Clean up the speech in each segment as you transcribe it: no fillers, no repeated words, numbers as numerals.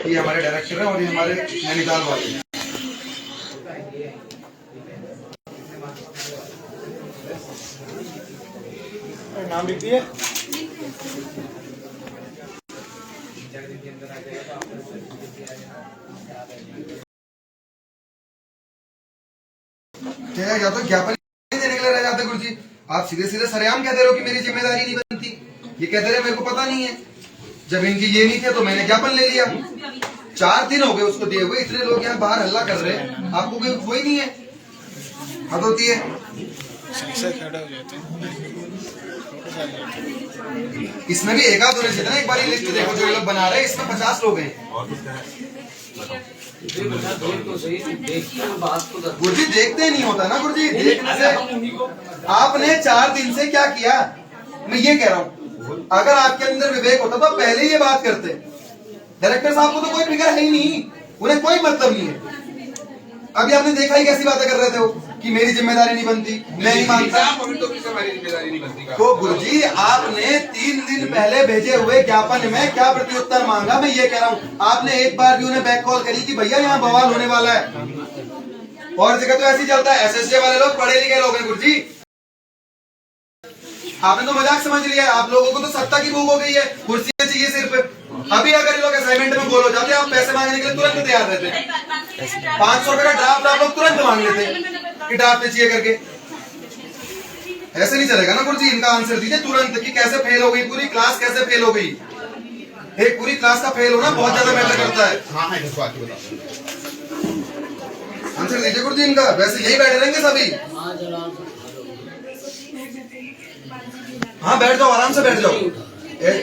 ये हमारे डायरेक्टर है और ये हमारे नैनीताल वाले हैं। नाम लिख दिए। या तो ज्ञापन देने के लिए रह जाते गुरुजी, आप सीधे सीधे सरेआम कह दे रहे हो कि मेरी जिम्मेदारी नहीं बनती। ये कहते रहे मेरे को पता नहीं है, जब इनकी ये नहीं थे तो मैंने ज्ञापन ले लिया। 4 दिन हो गए उसको दिए हुए, इतने लोग यहाँ बाहर हल्ला कर रहे हैं, आपको कोई वही नहीं है, हद होती है। इसमें भी एक आध होने चाहिए ना, एक बार लिस्ट देखो जो लोग बना रहे हैं, इसमें 50 लोग हैं। गुरुजी देखते नहीं होता ना गुरुजी, देखने से। आपने 4 दिन से क्या किया, मैं ये कह रहा हूँ, अगर आपके अंदर विवेक होता तो पहले ये बात करते। डायरेक्टर साहब को तो कोई फिक्र है ही नहीं, उन्हें कोई मतलब नहीं है। अभी आपने देखा ही कैसी बातें कर रहे थे वो, कि मेरी जिम्मेदारी नहीं बनती, मैं नहीं मानता। तो गुरुजी आपने 3 दिन पहले भेजे हुए ज्ञापन में क्या प्रत्युत्तर मांगा, मैं ये कह रहा हूँ। आपने एक बार भी उन्हें बैक कॉल करी कि भैया यहाँ बवाल होने वाला है। और जगह तो ऐसे ही चलता है, एसएसजे वाले लोग पढ़े लिखे लोग हैं गुरुजी। आपने तो मजाक समझ लिया है, आप लोगों को तो सत्ता की भूख हो गई है, कुर्सियां चाहिए सिर पे। अभी अगर ये लोग असाइनमेंट में गोल हो जाते, आप पैसे मांगने के लिए तुरंत तैयार रहते। 500 रुपए का ड्राफ्ट आप लोग तुरंत मांग लेते कि ड्राफ्ट चाहिए करके। ऐसे नहीं चलेगा ना गुरुजी, इनका आंसर दीजिए तुरंत कि कैसे फेल हो गई पूरी क्लास, कैसे फेल हो गई। एक पूरी क्लास का फेल होना बहुत ज्यादा मैटर करता है। आंसर दीजिए गुरुजी इनका, वैसे यही बैठे रहेंगे सभी। हाँ बैठ जाओ, आराम से बैठ जाओ,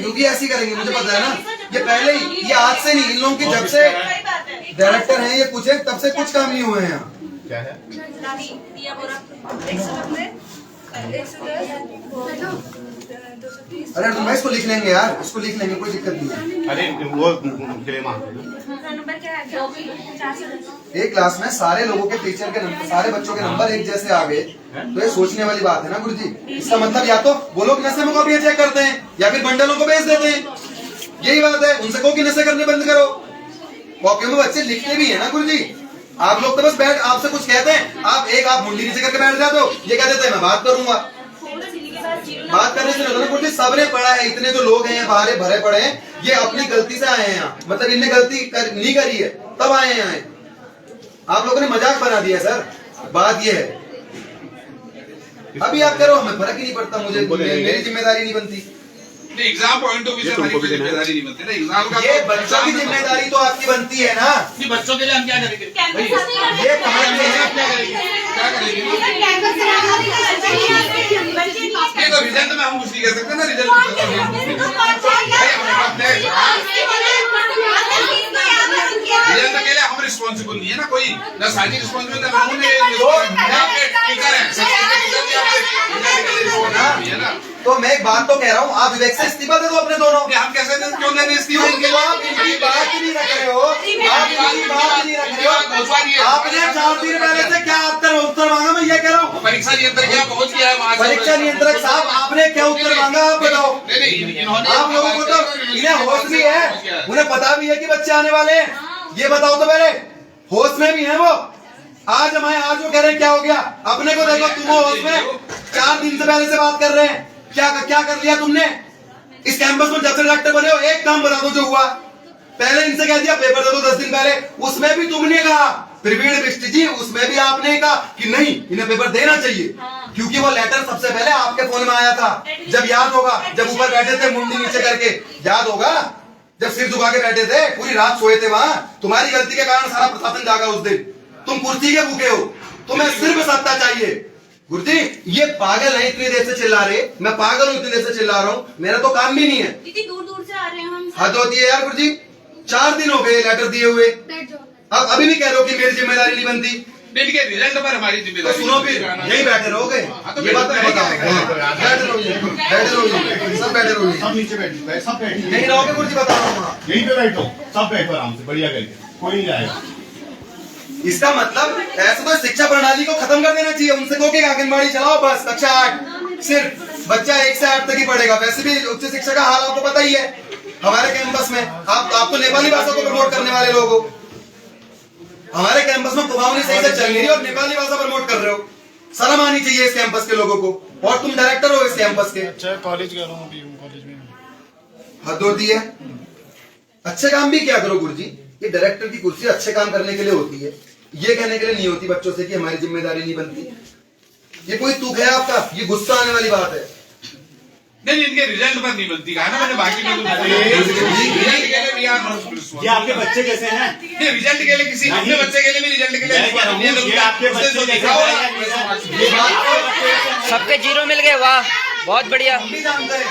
क्योंकि ऐसी करेंगे मुझे पता है ना। ये पहले ही, ये आज से नहीं, इन लोगों की जब से डायरेक्टर हैं ये कुछ है, तब से कुछ काम नहीं हुए हैं यहाँ। क्या है? अरे तुम इसको लिख लेंगे यार, इसको लिख लेंगे, कोई दिक्कत नहीं है। अरे वो एक क्लास में सारे लोगों के टीचर के नंबर, सारे बच्चों के नंबर एक जैसे आ गए तो ये सोचने वाली बात है ना गुरुजी। इसका मतलब या तो वो लोग नशे में कॉपियां चेक करते हैं या फिर बंडलों को बेच देते हैं, यही बात है। उनसे कहो कि नशे करने बंद करो। कॉपियों में बच्चे लिखते भी है ना गुरुजी, आप लोग तो बस बैठ, आपसे कुछ कहते हैं, आप मुंडी नीचे करके बैठ जाते हो, ये कह देते हैं मैं बात करूंगा। बात करने से नहीं गुरुजी, सबने पढ़ा है, इतने जो लोग हैं बाहर भरे पड़े हैं, ये अपनी गलती से आए हैं यहाँ, मतलब इनने गलती नहीं करी है तब आए हैं यहाँ। आप लोगों ने मजाक बना दिया सर, बात ये है। अभी आप करो, हमें फर्क ही नहीं पड़ता, मुझे मेरी जिम्मेदारी नहीं बनती। एग्जाम पॉइंट ऑफ व्यू से हमारी जिम्मेदारी नहीं बनती ना, एग्जाम का ये बच्चों की जिम्मेदारी तो आपकी बनती है ना। नहीं, बच्चों के लिए हम क्या करेंगे? ये कहानी है, क्या करेंगे? ये तो रिजल्ट में हम कुछ नहीं कह सकते ना, रिजल्ट के लिए हम रिस्पॉन्सिबल नहीं है ना, कोई ना साझी रिस्पॉन्सिबल है ना। तो मैं एक बात तो कह रहा हूँ, आप विवेक से इस्तीफा दे दो अपने दोनों। हम कैसे क्यों नहीं इस्तीफा? आप इनकी बात ही नहीं रख रहे हो, आप इनकी बात ही नहीं रख रहे हो। आपने 4 दिन पहले से क्या उत्तर मांगा, मैं ये कह रहा हूँ। परीक्षा नियंत्रक क्या पहुंच गया है? परीक्षा नियंत्रक साहब आपने क्या उत्तर मांगा, आप बताओ। आप लोगों को तो इन्हें होश भी है, उन्हें पता भी है कि बच्चे आने वाले हैं, ये बताओ तो पहले। होश में भी है वो, आज वो कह रहे हैं क्या हो गया, अपने को देखो, तुम होश में 4 दिन से पहले से बात कर रहे हैं। क्या कर लिया तुमने इस कैंपस में, जब से डायरेक्टर बने हो? एक काम बता दो जो हुआ। पहले इनसे कह दिया पेपर दे दो 10 दिन पहले, उसमें भी तुमने कहा, प्रवीण बिष्ट जी उसमें भी आपने कहा कि नहीं इन्हें पेपर देना चाहिए, क्योंकि वो लेटर सबसे पहले आपके फोन में आया था। जब याद होगा, जब ऊपर बैठे थे मुंडी नीचे करके, याद होगा जब सिर झुका के बैठे थे, पूरी रात सोए थे वहां, तुम्हारी गलती के कारण सारा प्रशासन जागा उस दिन। तुम कुर्सी के भूखे हो, तुम्हें सिर्फ सत्ता चाहिए। गुरुजी ये पागल है, इतनी देर से चिल्ला रहे, मैं पागल हूँ, इतनी देर से चिल्ला रहा हूँ, मेरा तो काम भी नहीं है। इतनी दूर से आ रहे हैं हम। हद होती है यार गुरुजी, 4 दिन हो गए लेटर दिए हुए, अब अभी भी कह रहे हो कि मेरी जिम्मेदारी नहीं बनती। रिजल्ट पर हमारी जिम्मेदारी। तो सुनो फिर यही बैठे रहोगे, ये बात मैं बताऊँ, बैठे रहोगे, सब बैठे रहोगे, सब नीचे बैठे, सब बैठे यही रहोगे गुरुजी, बता रहा हूँ यहीं पे बैठो, सब बैठो आराम से, बढ़िया करके, कोई नहीं जाएगा। इसका मतलब ऐसा तो शिक्षा प्रणाली को खत्म कर देना चाहिए। उनसे कहो कि आंगनबाड़ी चलाओ बस, कक्षा 8 सिर्फ बच्चा 1 से 8 तक ही पढ़ेगा। वैसे भी उच्च शिक्षा का हाल आपको पता ही है, हमारे कैंपस में आप तो नेपाली भाषा को प्रमोट करने वाले लोग हो। हमारे कैंपस में कुमाऊनी सही से चल रही है और नेपाली भाषा प्रमोट कर रहे हो। शर्म आनी चाहिए इस कैंपस के लोगों को। और तुम डायरेक्टर हो इस कैंपस के। अच्छा कॉलेज कह रहा हूँ अभी कॉलेज में हद होती है। अच्छे काम भी क्या करो गुरुजी, ये डायरेक्टर की कुर्सी अच्छे काम करने के लिए होती है, ये कहने के लिए नहीं होती बच्चों से कि हमारी जिम्मेदारी नहीं बनती। ये कोई तुक है आपका, ये गुस्सा आने वाली बात है। नहीं इनके रिजल्ट पर नहीं बनती कहा ना मैंने, बाकी में रिजल्ट के लिए भी ये आपके बच्चे कैसे हैं? रिजल्ट के लिए किसी अपने बच्चे के लिए भी रिजल्ट के लिए ये आपके बच्चे कैसे हैं? ये बात सबके जीरो मिल गए, वाह बहुत बढ़िया। हम भी जानते हैं,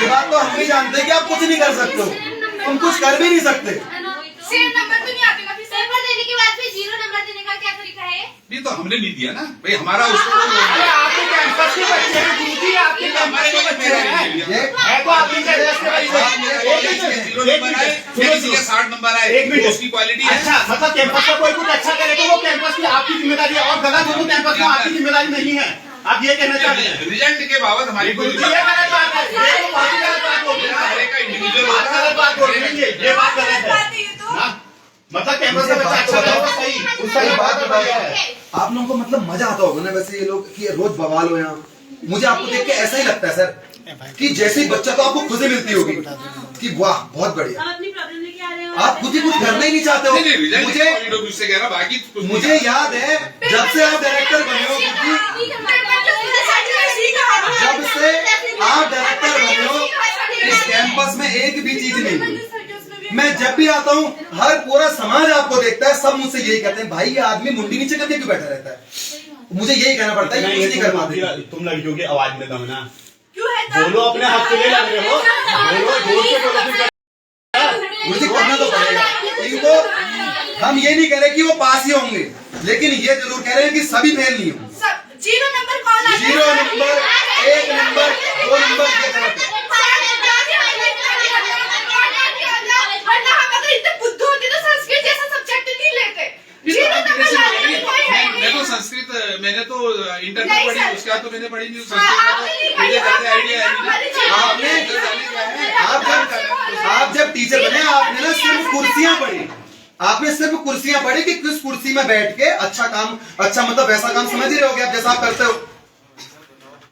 ये बात तो हम भी जानते हैं कि आप कुछ नहीं कर सकते हो, तुम कुछ कर भी नहीं सकते। सेम नंबर तो नहीं आते ना, फिर पेपर देने के बाद फिर 0 नंबर देने का क्या तरीका है? नहीं तो हमने नहीं दिया ना भाई, हमारा उसको आपके कैंपस के बच्चे हैं गुरुजी, आपके कैंपस के बच्चे हैं। ये है तो आपके कैंपस के बच्चे। 0 नंबर आए, किसी के 60 नंबर आए, एक मिनट। उसकी क्वालिटी है। अच्छा मतलब कैंपस का कोई कुछ अच्छा करे तो वो कैंपस की आपकी जिम्मेदारी है और गलत हो तो कैंपस में आपकी जिम्मेदारी नहीं है। आप ये कहना चाहते हैं? रिजल्ट के बाबत हमारी कोई ये गलत बात है, ये तो बहुत ही गलत बात बोल रहे हैं। का इंडिविजुअल बात गलत बात बोल रहे हैं, ये बात गलत है तो ना। मतलब कैंपस का बच्चा अच्छा रहेगा सही, उसका ये बात बताया है। आप लोगों को मतलब मजा आता होगा ना वैसे ये लोग कि रोज बवाल हो यहाँ। मुझे आपको देख के ऐसा ही लगता है सर कि जैसे ही बच्चा तो आपको खुशी मिलती होगी कि वाह बहुत बढ़िया, आप अपनी प्रॉब्लम लेके आ रहे हो। आप खुद ही कुछ करना ही नहीं चाहते हो। मुझे कह रहा बाकी कुछ नहीं। मुझे याद है जब से आप डायरेक्टर बने हो गुरुजी, जब से आप डायरेक्टर बने हो इस कैंपस में एक भी चीज नहीं हुई। मैं जब भी आता हूँ हर पूरा समाज आपको देखता है, सब मुझसे यही कहते हैं भाई ये आदमी मुंडी नीचे करके क्यों बैठा रहता है। मुझे यही कहना पड़ता है कि कुछ नहीं कर पाते। तुम लड़कियों की आवाज में दम ना क्यों है? बोलो, अपने हाथ से ले लग रहे हो, बोलो जोर से बोलो फिर। मुझे करना तो पड़ेगा इनको। हम ये नहीं कह रहे कि वो पास ही होंगे, लेकिन ये जरूर कह रहे हैं कि सभी फेल नहीं होंगे। 0 नंबर कौन आता है? 0 नंबर, 1 नंबर, 2 नंबर ये गलत है। वरना हम अगर इतने बुद्धू होते तो संस्कृत जैसा सब्जेक्ट नहीं लेते। 0 नंबर लाने में कोई है मैं तो नहीं। संस्कृत मैंने तो इंटर में नहीं पढ़ी, सर। उसके बाद तो मैंने पढ़ी नहीं हाँ, संस्कृत आपने नहीं में, तो पढ़ी, मुझे ज्यादा आइडिया है आप जब टीचर बने आपने ना सिर्फ कुर्सियां पढ़ी, आपने सिर्फ कुर्सियां पढ़ी कि किस कुर्सी में बैठ के अच्छा काम, अच्छा मतलब वैसा काम समझ ही रहे होगे आप जैसा आप करते हो।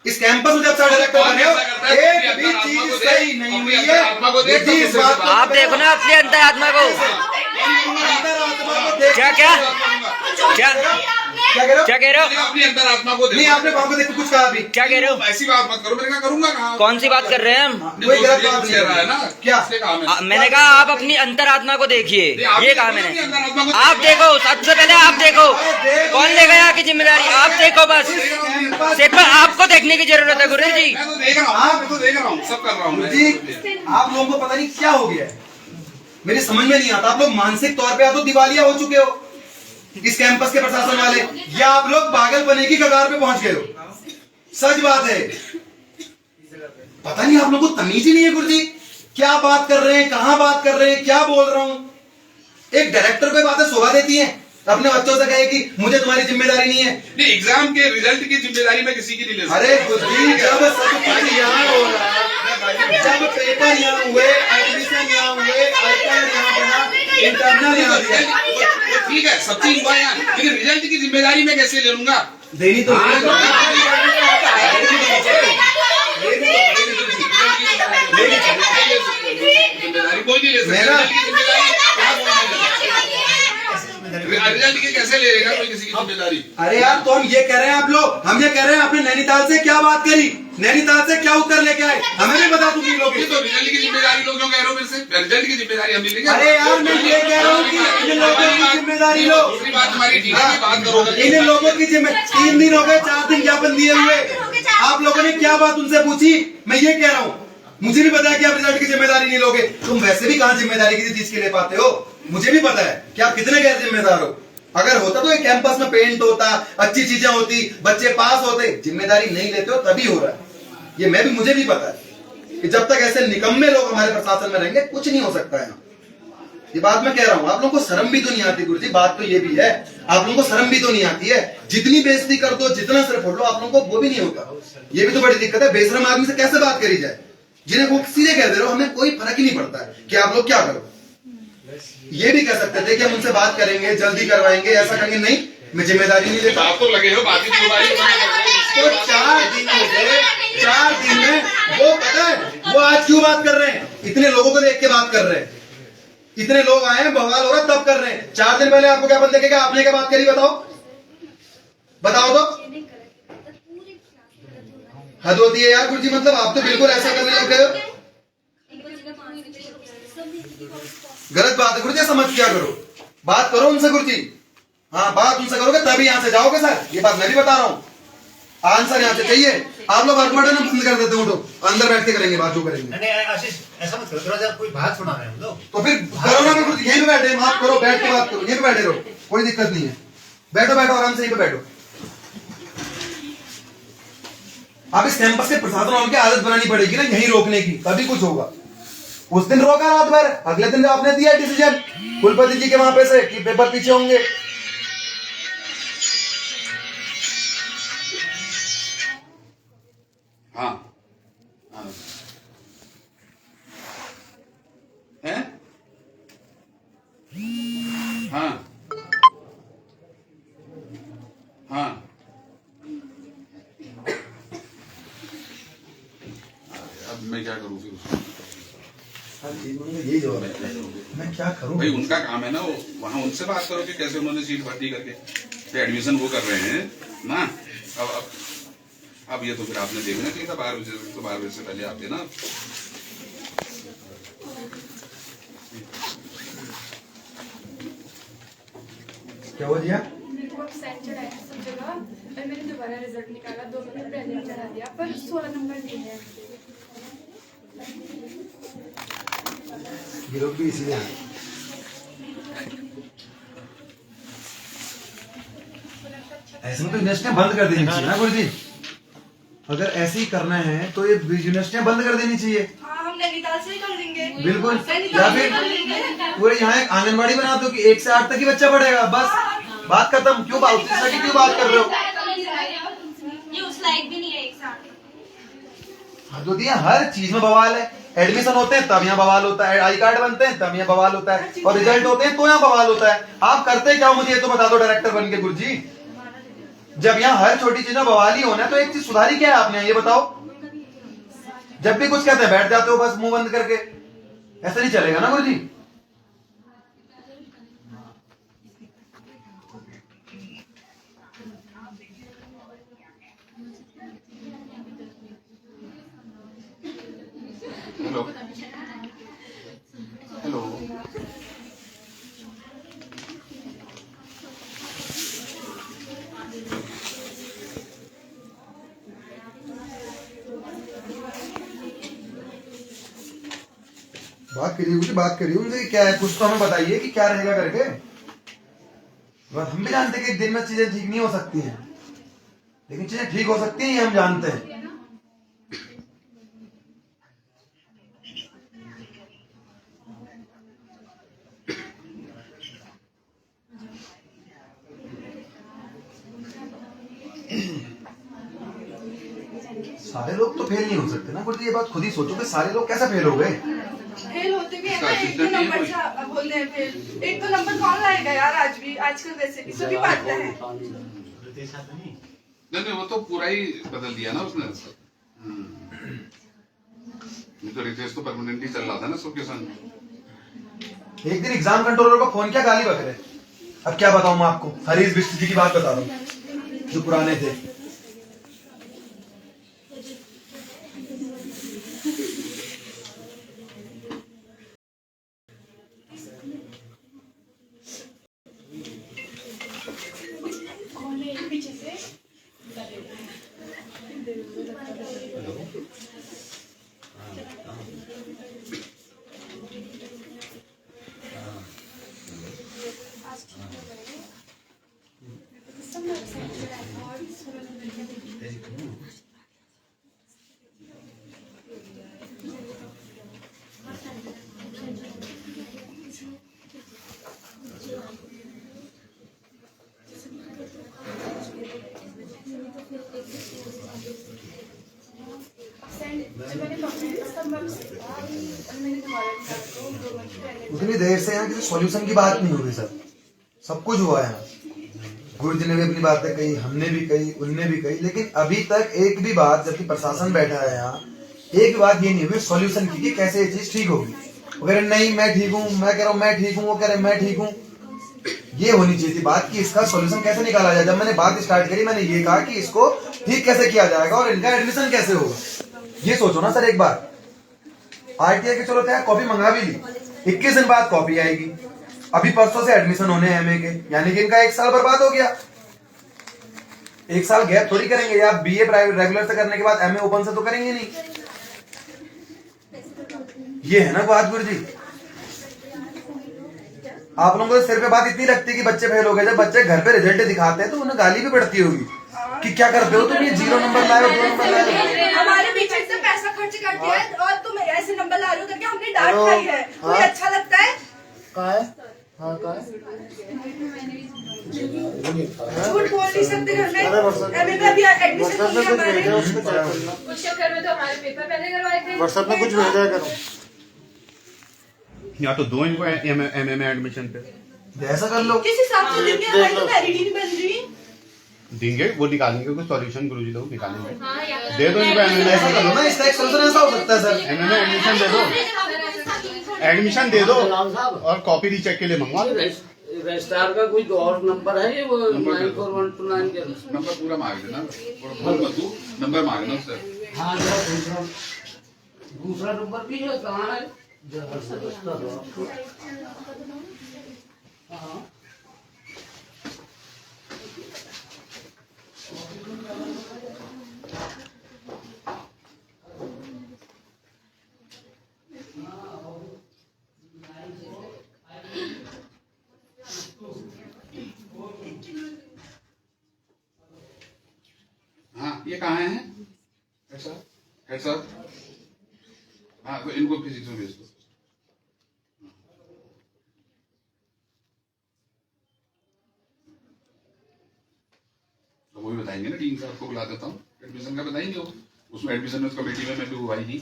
इस कैंपस में जब से डायरेक्टर बने हो एक भी चीज सही नहीं हुई है। जी इस बात को आप देखो ना अपने अंतरात्मा को। अंतरात्मा को देख क्या क्या क्या क्या कह रहे हो? क्या कह रहे हो? अपनी अंतरात्मा को नहीं आपने वहां को देख के कुछ कहा अभी। क्या कह रहे हो? ऐसी बात मत करो, मैंने कहा करूंगा कहाँ? कौन सी बात कर रहे हैं हम? कोई गलत बात नहीं कह रहा है ना, क्या? इसलिए कहा मैंने। मैंने कहा आप अपनी अंतरात्मा को देखिए, ये कहा मैंने। अंतरात्मा को आप देखो, सबसे पहले आप देखो कौन लेगा यहाँ की जिम्मेदारी। आप देखो बस, सिर्फ आपको देखने की जरूरत है गुरु जी। मैं तो देख रहा हूँ, मैं तो देख रहा हूँ, सब कर रहा हूँ मैं। जी आप लोगों को पता नहीं क्या हो गया है, मेरी समझ में नहीं आता। आप लोग मानसिक तौर पे या तो दिवालिया हो चुके हो इस कैंपस के प्रशासन वाले, या आप लोग पागलपने की कगार पे पहुंच गए हो। सच बात है, पता नहीं आप लोगों को तमीज ही नहीं है गुरुजी, क्या बात कर रहे हैं, कहां बात कर रहे हैं, क्या बोल रहा हूं। एक डायरेक्टर को बातें शोभा देती हैं, अपने बच्चों से कहे कि मुझे तुम्हारी जिम्मेदारी नहीं है। नहीं एग्जाम के रिजल्ट की जिम्मेदारी मैं किसी की नहीं ले सकता। अरे गुरुजी जब सब कुछ यहाँ हो रहा है, जब पेपर यहाँ हुए, एडमिशन यहाँ हुए, आईपैड यहाँ बना, इंटरनल यहाँ दिया, वो ठीक है, सब चीज हुआ यहाँ, लेकिन रिजल्ट की जिम्मेदारी मैं कैसे ले लूंगा? देनी तो है। जिम्मेदारी कोई नहीं ले सकता। मेरा- रिजल्ट की जिम्मेदारी क्या बोलते हैं? रिजल्ट की कैसे लेगा कोई किसी की जिम्मेदारी? अरे यार तो हम ये कह रहे हैं, आप लोग हम ये कह रहे हैं, आपने नैनीताल से क्या बात करी, नैनीताल से क्या उत्तर लेके आए, हमें भी बता दूंगी लोग। ये तो रिजल्ट की जिम्मेदारी लोग क्यों कह रहे हो मेरे से? रिजल्ट की जिम्मेदारी हम नहीं लेंगे। अरे यार मैं ये कह रहा हूँ कि इन लोगों की जिम्मेदारी लो। दूसरी बात हमारी ठीक है, बात करोगे इन लोगों की जिम्मेदारी, 3 दिन हो गए, 4 दिन ज्ञापन दिए हुए, आप लोगों ने क्या बात उनसे पूछी? मैं ये कह रहा हूँ, मुझे भी पता है कि आप रिजल्ट की जिम्मेदारी नहीं लोगे, तुम वैसे भी कहाँ जिम्मेदारी किसी चीज के ले पाते हो। मुझे भी पता है कि आप कितने गैर जिम्मेदार हो। अगर होता तो एक कैंपस में पेंट होता, अच्छी चीजें होती, बच्चे पास होते, जिम्मेदारी नहीं लेते हो तभी हो रहा है। ये मैं भी, मुझे भी पता है कि जब तक ऐसे निकम्मे लोग हमारे प्रशासन में रहेंगे कुछ नहीं हो सकता है। ये बात मैं कह रहा हूँ, आप लोगों को शर्म भी तो नहीं आती गुरुजी, बात तो ये भी है, आप लोगों को शर्म भी तो नहीं आती है। जितनी बेइज्जती कर दो, जितना सिर्फ हो लो, आप लोगों को वो भी नहीं होता। ये भी तो बड़ी दिक्कत है, बेशरम आदमी से कैसे बात करी जाए। जिन्हें वो सीधे कह दे रहे हो, हमें कोई फर्क ही नहीं पड़ता है कि आप लोग क्या करो। ये भी कह सकते थे कि हम उनसे बात करेंगे, जल्दी करवाएंगे, ऐसा करेंगे, नहीं मैं जिम्मेदारी नहीं लेता। आप तो लगे हो बात ही तो 4 दिन हो गए, 4 दिन में वो पता है वो आज क्यों बात कर रहे हैं, इतने लोगों को देख के बात कर रहे हैं, इतने लोग आए हैं, बवाल हो रहा है तब कर रहे हैं। 4 दिन पहले आपको क्या पता लगेगा, आपने क्या बात करी, बताओ बताओ तो। हद होती है यार गुरुजी, मतलब आप तो बिल्कुल ऐसा करने लग गए हो, गलत बात है गुरुजी, समझ किया करो, बात करो उनसे गुरुजी। हाँ बात उनसे करोगे तभी यहाँ से जाओगे सर, ये बात मैं भी बता रहा हूँ। आंसर यहाँ से चाहिए। आप लोग बटन बंद कर देते हो, तो अंदर बैठ के करेंगे बात जो करेंगे। नहीं आशीष ऐसा मत करो, थोड़ा कोई बात सुना रहे हैं हम लोग, तो फिर करो ना गुरुजी, यहीं पे बैठे, बात करो, बैठ के बात करो, यहीं पे बैठे रहो, कोई दिक्कत नहीं है, बैठो बैठो आराम से यहीं पे बैठो। आप इस कैंपस के प्रशासन वालों की आदत बनानी पड़ेगी ना यहीं रोकने की, तभी कुछ होगा। उस दिन रोका रात भर, अगले दिन आपने दिया डिसीजन कुलपति जी के वहां पे से कि पेपर पीछे होंगे। हाँ हैं? हाँ हाँ अब मैं क्या करूँ फिर उसको? यही जवाब है, मैं क्या करूं भाई उनका काम है ना, वो वहाँ उनसे बात करो कि कैसे उन्होंने सीट भर्ती करके एडमिशन वो कर रहे हैं ना। अब ये तो फिर आपने देखना चाहिए था 12 बजे, तो 12 बजे से पहले आते ना। क्या हुआ दिया? सेंट चढ़ाया सब जगह और मैंने दोबारा रिजल्ट निकाला, 2 नंबर पहले चढ़ा दिया पर 16 नंबर नहीं है। ये लोग भी इसीलिए आए। ऐसे में तो यूनिवर्सिटियां बंद कर देनी चाहिए ना गुरुजी, अगर ऐसे ही करना है तो ये यूनिवर्सिटियां बंद कर देनी चाहिए। हाँ हम नैनीताल से ही कर लेंगे, बिल्कुल, नैनीताल या से फिर कर लेंगे। पूरे यहाँ एक आंगनबाड़ी बना दो कि 1 से 8 तक ही बच्चा पढ़ेगा, बस बात खत्म। क्यों बात क्यों बात कर रहे हो? ये उस लायक भी नहीं है एक साथ। हाँ तो दिया, हर चीज में बवाल है। एडमिशन होते हैं तब यहाँ बवाल होता है, आई कार्ड बनते हैं तब यहाँ बवाल होता है, और रिजल्ट होते हैं तो यहाँ बवाल होता है। आप करते क्या हो मुझे ये तो बता दो डायरेक्टर बन के गुरुजी। जब यहाँ हर छोटी चीज में बवाल ही होना है तो एक चीज सुधारी क्या है आपने, ये बताओ। जब भी कुछ कहते हैं बैठ जाते हो बस मुंह बंद करके, ऐसा नहीं चलेगा ना गुरुजी। हेलो हेलो बात करिए मुझे, बात करिए उनसे क्या है, कुछ तो हमें बताइए कि क्या रहेगा करके। बस हम भी जानते हैं कि एक दिन में चीजें ठीक नहीं हो सकती हैं, लेकिन चीजें ठीक हो सकती हैं ये हम जानते हैं। सारे लोग तो फेल नहीं हो सकते ना गुरुजी, ये बात खुद ही सोचो कि सारे लोग कैसे फेल हो गए। फेल होते भी है ना, एक दो नंबर से बोलते हैं फेल, एक दो नंबर कौन लाएगा यार, आज भी आजकल वैसे भी सभी बांटते हैं। नहीं वो तो पूरा ही बदल दिया ना उसने। नहीं तो रितेश तो परमानेंटली चल रहा था ना सबके संग। एक दिन एग्जाम कंट्रोलर को फोन किया, गाली बक रहे। अब क्या बताऊं मैं आपको, हरीश बिष्ट जी की बात बता रहा हूँ जो पुराने थे। पीछे से सब लोग सेंट चढ़ाया और 16 देर से यहाँ किसी सॉल्यूशन की बात नहीं हो रही सर। सब कुछ हुआ है, गुरु जी ने भी अपनी बातें कही, हमने भी कही, उनने भी कही, लेकिन अभी तक एक भी बात, जबकि प्रशासन बैठा है यहाँ, एक भी बात ये नहीं हुई सॉल्यूशन की कि कैसे ये चीज ठीक होगी। वो कह रहे नहीं मैं ठीक हूँ, मैं कह रहा हूँ मैं ठीक हूँ, वो कह रहे मैं ठीक हूँ। ये होनी चाहिए थी बात कि इसका सॉल्यूशन कैसे निकाला जाए। जब मैंने बात स्टार्ट करी मैंने ये कहा कि इसको ठीक कैसे किया जाएगा और इनका एडमिशन कैसे होगा, ये सोचो ना सर। एक बार आरटीआई के चलो क्या कॉपी मंगा भी ली, 21 दिन बाद कॉपी आएगी, अभी परसों से एडमिशन होने हैं एमए के, यानी कि इनका 1 साल बर्बाद हो गया। 1 साल गैप थोड़ी करेंगे, या बीए प्राइवेट रेगुलर से करने के बाद एमए ओपन से तो करेंगे नहीं। ये है ना बात गुरु जी। आप लोगों को सिर पे बात इतनी लगती है कि बच्चे फेल हो गए, जब बच्चे घर पे रिजल्ट दिखाते हैं तो उन्हें गाली भी पड़ती होगी कि क्या करते हो तुम, ये 0 नंबर लाए हो, 2 नंबर लाए हो। हमारे पीछे से पैसा खर्च कर दिया है और तुम ऐसे नंबर ला रहे हो करके हमने डांट खाई है। कोई अच्छा लगता है? झूठ बोल नहीं सकते घर में। एमए में अभी एडमिशन हो गया हमारे। कुछ चक्कर में तो हमारे पेपर पहले करवाए थे। व्हाट्सएप में कुछ भेजा करो, या तो दो इनको एमए में एडमिशन पे ऐसा कर लो। किस हिसाब से देंगे? हमारी तो मेरिट ही नहीं बन रही। देंगे, वो निकालेंगे कुछ सॉल्यूशन, गुरुजी लोग निकालेंगे। हाँ, यार। दे दो इनको एमए में, ऐसा कर लो ना, इसका एक सोल्यूशन ऐसा हो सकता है सर। एमए में एडमिशन दे दो, एडमिशन दे दो और कॉपी रीचेक के लिए मंगवा लो। रजिस्ट्रार का कोई और नंबर है ये, वो 94129 के नंबर पूरा मांग देना, नंबर मांगना सर। हाँ दूसरा नंबर भी है, कहाँ है? हाँ ये कहाँ है हेड सर? हाँ तो इनको फिजिक्स में भेज दो। तो वो भी बताएंगे ना, डीन साहब को बुला देता हूँ, एडमिशन का बताएंगे वो। उसमें एडमिशन में कमेटी में मैं भी हुआ ही नहीं,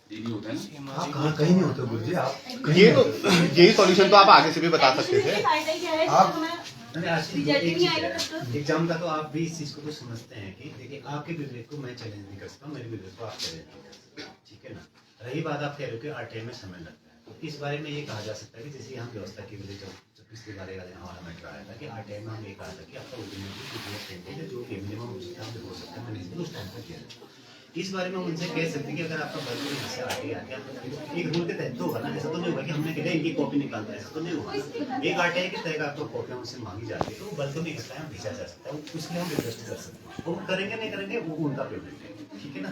डीन ही होता है ना। आप कहाँ कहीं नहीं होते गुरु जी, आप ये तो यही सॉल्यूशन तो आप आगे से भी बता सकते थे। आप एग्जाम का तो आप भी इस चीज को तो समझते हैं कि देखिए आपके विवेक को मैं चैलेंज नहीं कर सकता, मेरे विवेक को आप चैलेंज नहीं कर सकते, ठीक है ना। रही बात आप कह रहे हो कि आरटीआई में समय लगता है, तो इस बारे में ये कहा जा सकता है कि जैसे हम व्यवस्था के लिए जो पिछले बारे का हमारा मैटर आया था कि आरटीआई में हम ये कहा था कि आपका ओपीडी जो मिनिमम हो सकता है मैनेजमेंट उस टाइम पर किया। इस बारे में हम उनसे कह सकते हैं कि अगर आपका बल्कि यहाँ से आरटीआई आके एक रूल के तहत तो होगा ना, ऐसा तो नहीं होगा कि हमने कहा इनकी कॉपी निकालता है, ऐसा तो नहीं होगा। एक आरटीआई के तहत आपको कॉपी हमसे मांगी जाती है तो बल्कि में इस टाइम भेजा जा सकता है, उसके लिए हम रिक्वेस्ट कर सकते हैं। वो करेंगे नहीं करेंगे वो उनका पेमेंट है, ठीक है ना।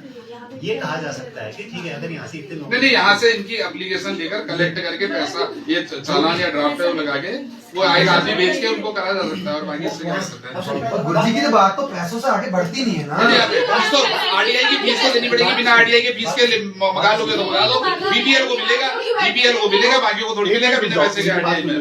ये कहा जा सकता है कि ठीक है अगर यहाँ से इतने लोग नहीं यहाँ से इनकी एप्लीकेशन लेकर कलेक्ट करके पैसा ये चालान या ड्राफ्ट लगा के वो एक आदमी बेच के उनको करा जा सकता है और बाकी इससे क्या कर सकते हैं। गुरु जी की तो बात तो पैसों से आगे बढ़ती नहीं है ना। फीस तो आरटीआई की फीस तो देनी पड़ेगी, बिना आरटीआई के फीस के मंगा लोगे तो मंगा दो, बीपीएल को मिलेगा बाकी को थोड़ी मिलेगा बिना पैसे के आरटीआई में।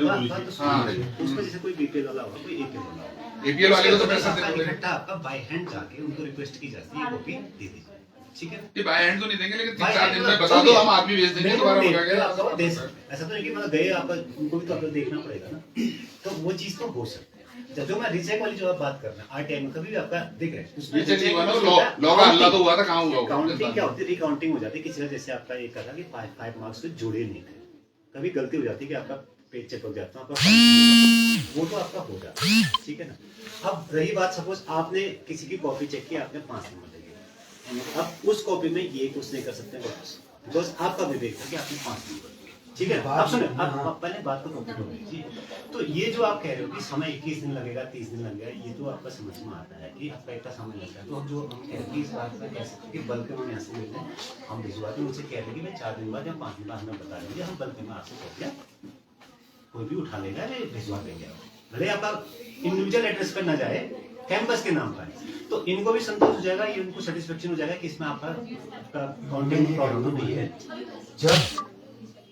हाँ उसमें जैसे कोई बीपीएल वाला होगा, कोई एपीएल वाला होगा, एपीएल वाले को तो पैसा देना पड़ेगा। इकट्ठा आपका बाय हैंड जाके उनको रिक्वेस्ट की जाती है, कॉपी दे दीजिए, ठीक है। ये बाय हैंड तो नहीं देंगे, लेकिन 3-4 दिन में बता दो, हम आदमी भेज देंगे दोबारा मंगा के। ऐसा तो नहीं कि मतलब गए आपका, उनको भी तो आपको देखना पड़ेगा ना, तो वो चीज तो हो सकती है। जो मैं रिचेक वाली जो आप बात कर रहे हैं आरटीआई में कभी भी आपका दिख रहा है रिचेक नहीं हुआ ना, लॉग अल्लाह तो हुआ था, कहाँ हुआ? काउंटिंग क्या होती है, रिकाउंटिंग हो जाती है। किसी का जैसे आपका ये कहा कि 5 मार्क्स से जुड़े नहीं थे, कभी गलती हो जाती है कि आपका पेज चेक हो जाता है, आपका वो तो आपका हो जाता है, ठीक है ना। अब रही बात सपोज आपने किसी की कॉपी चेक की, आपने 5 नंबर लगे, अब उस कॉपी में ये कुछ नहीं कर सकते बिकॉज आपका विवेक था कि आपने 5 नंबर, ठीक है। आप सुने, आप पहले बात को कंप्लीट हो गई। तो ये जो आप कह रहे हो कि समय 21 दिन लगेगा, 30 दिन लगेगा, ये तो आपका समझ में आता है कि आपका इतना समय लगता है। तो जो हम कह रहे हैं इस बात में कह सकते हैं कि बल्कि हम यहाँ से मिलते हैं, हम भिजवाते हैं, उनसे कह रहे हैं कि भाई 4 दिन बाद या 5 दिन बाद हमें बता देंगे, हम बल्कि में आपसे कॉपियाँ कोई भी उठा लेगा, भिजवा देंगे। भले आपका इंडिविजुअल एड्रेस पर ना जाए, कैंपस के नाम पर, तो इनको भी संतोष हो जाएगा, ये उनको सेटिस्फेक्शन हो जाएगा कि इसमें आपका काउंटिंग प्रॉब्लम नहीं है। जब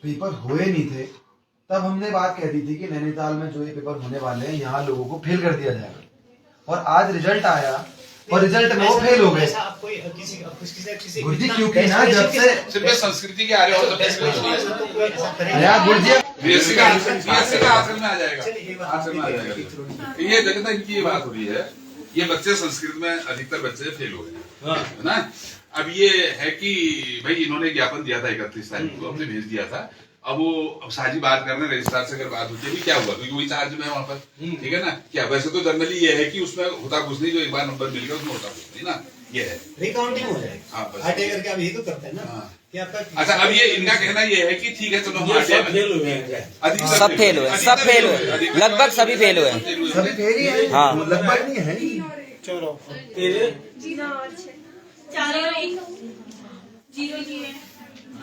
पेपर हुए नहीं थे तब हमने बात कह दी थी कि नैनीताल में जो ये पेपर होने वाले हैं यहाँ लोगों को फेल कर दिया जाएगा, और आज रिजल्ट आया और रिजल्ट में वो फेल हो गए। गुरु जी क्योंकि ना जब से सिर्फ संस्कृति के आ रहे हो तो गुरु जी बीएससी का आचरण में आ जाएगा, आचरण में आ जाएगा। ये देखो इनकी ये बात हो रही है, ये बच्चे संस्कृत में अधिकतर बच्चे फेल हो गए है ना। अब ये है कि भाई इन्होंने ज्ञापन दिया था 31 तारीख को, हमने भेज दिया था। अब वो अब साझी बात करने रजिस्ट्रार से अगर बात होती है क्या हुआ, क्योंकि वही चार्ज में है वहां पर, ठीक है ना। क्या वैसे तो जनरली ये है कि उसमें होता कुछ नहीं, जो एक बार नंबर मिल गया उसमें होता कुछ नहीं ना, ये है रिकाउंटिंग हो जाएगी। हाँ, बस। हटे करके आप यही तो करते हैं ना कि आपका। अच्छा, अब ये इनका कहना ये है कि ठीक है चलो हम सब फेल हुए, सब फेल हुए, लगभग सभी फेल हुए। सभी फेल ही है, हाँ। लगभग नहीं है। चलो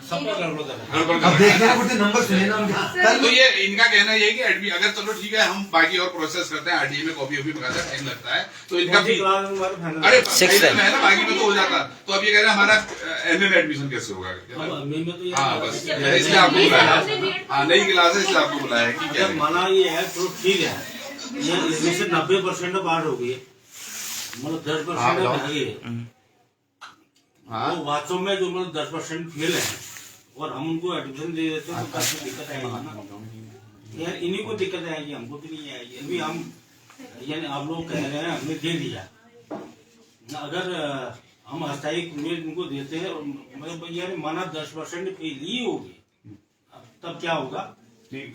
अब देखना कुछ नंबर सुने ना कल। तो ये इनका कहना ये है कि एडमिट अगर चलो ठीक है हम बाकी और प्रोसेस करते हैं, आरटीए में कॉपी मंगाते हैं, टाइम लगता है तो इनका भी अरे फाइनल में है ना, बाकी में तो हो जाता। तो अब ये कह रहे हैं हमारा एमए में एडमिशन कैसे होगा। हाँ बस इसलिए आपको बुलाया, हाँ नई क्लास है इसलिए आपको बुलाया है कि क्या माना ये है तो ठीक है, ये इसमें से 90% पार हो गई, मतलब 10% रह गए। हाँ तो वास्तव में जो मतलब 10% फेल है और हम उनको एडमिशन दे देते हैं तो काफी दिक्कत आएगी ना यार, इन्हीं को दिक्कत आएगी, हमको तो नहीं आएगी। अभी हम यानी आप लोग कह रहे हैं हमने दे दिया, अगर हम अस्थायी उनको देते हैं मतलब यानी माना 10% फेल ही होगी, तब क्या होगा।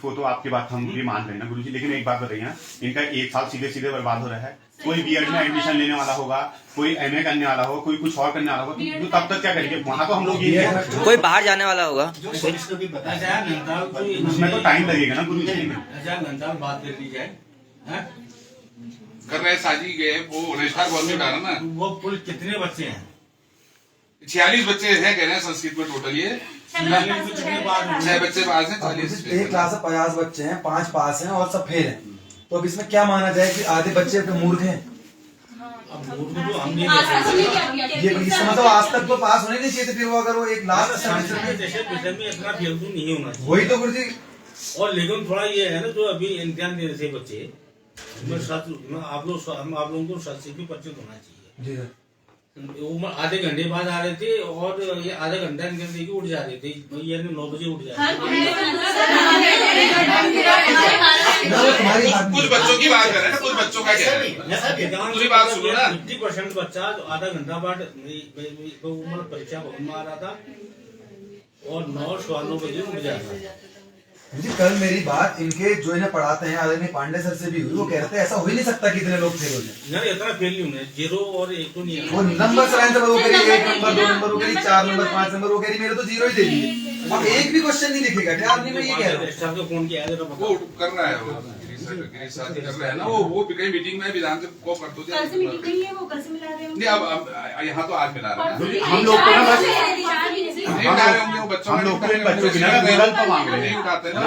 वो तो आपकी बात हम भी मान रहे हैं ना गुरुजी, लेकिन एक बात बताइए ना, इनका 1 साल सीधे सीधे बर्बाद हो रहा है। कोई बीएड में एडमिशन लेने वाला होगा, कोई एमए करने वाला होगा, कोई कुछ और करने वाला होगा, तो तब तक क्या करेंगे। वहाँ तो हम लोग ये कोई बाहर जाने वाला होगा, उसमें तो टाइम लगेगा ना गुरुजी। नंदाल बात कर ली जाए कर रहे साजी गए वो रजिस्ट्रार कॉल में डाला ना, वो कुल कितने बच्चे हैं। 46 बच्चे हैं कह रहे हैं संस्कृत में टोटल, ये 6 बच्चे पास हैं, 40 एक क्लास में 50 बच्चे हैं, 5 पास हैं और सब फेल हैं। तो अब इसमें क्या माना जाए कि आधे बच्चे अपने मूर्ख हैं। ये इसका मतलब आज तक तो पास होने नहीं चाहिए थे, फिर वो अगर वो एक लास्ट सेमेस्टर में इतना फेल तो नहीं होना चाहिए। वही तो गुरुजी। और लेकिन थोड़ा ये है ना, जो अभी इम्तिहान दे रहे थे बच्चे, आप लोगों को 70% होना चाहिए। वो आधे घंटे बाद आ रहे थे और ये आधा घंटा इनके देके उठ जा रहे थे, ये 9 बजे उठ जा रहे कुछ बच्चों की बात कर रहे हैं ना, कुछ बच्चों का क्या है पूरी बात सुनो ना। 50% बच्चा जो आधा घंटा बाद परीक्षा भवन में आ रहा था और 9 बजे उठ जा रहा था। जी कल मेरी बात इनके जो इन्हें पढ़ाते हैं आदरणीय पांडे सर से भी हुई, वो कह रहे थे ऐसा हो ही नहीं सकता कि इतने लोग फेल हो जाए। यार इतना फेल नहीं होना, 0 और 1 तो नहीं है। वो नंबर सराइन से वो कह रही 1 नंबर 2 नंबर वो कह रही 4 नंबर 5 नंबर वो कह रही मेरे तो 0 ही दे दिए। अब एक भी क्वेश्चन नहीं दिखेगा क्या आदमी में, ये कह रहा हूँ। फोन किया है वो कर रहा है, वो कर रहा है ना, वो कहीं मीटिंग में विधान से को कर दो नहीं। अब यहाँ तो आज मिला रहे हैं हम लोग को ना बस नहीं उठा रहे होंगे वो बच्चों हम लोग को बच्चों की ना विकल्प मांग रहे नहीं हैं। उठाते ना,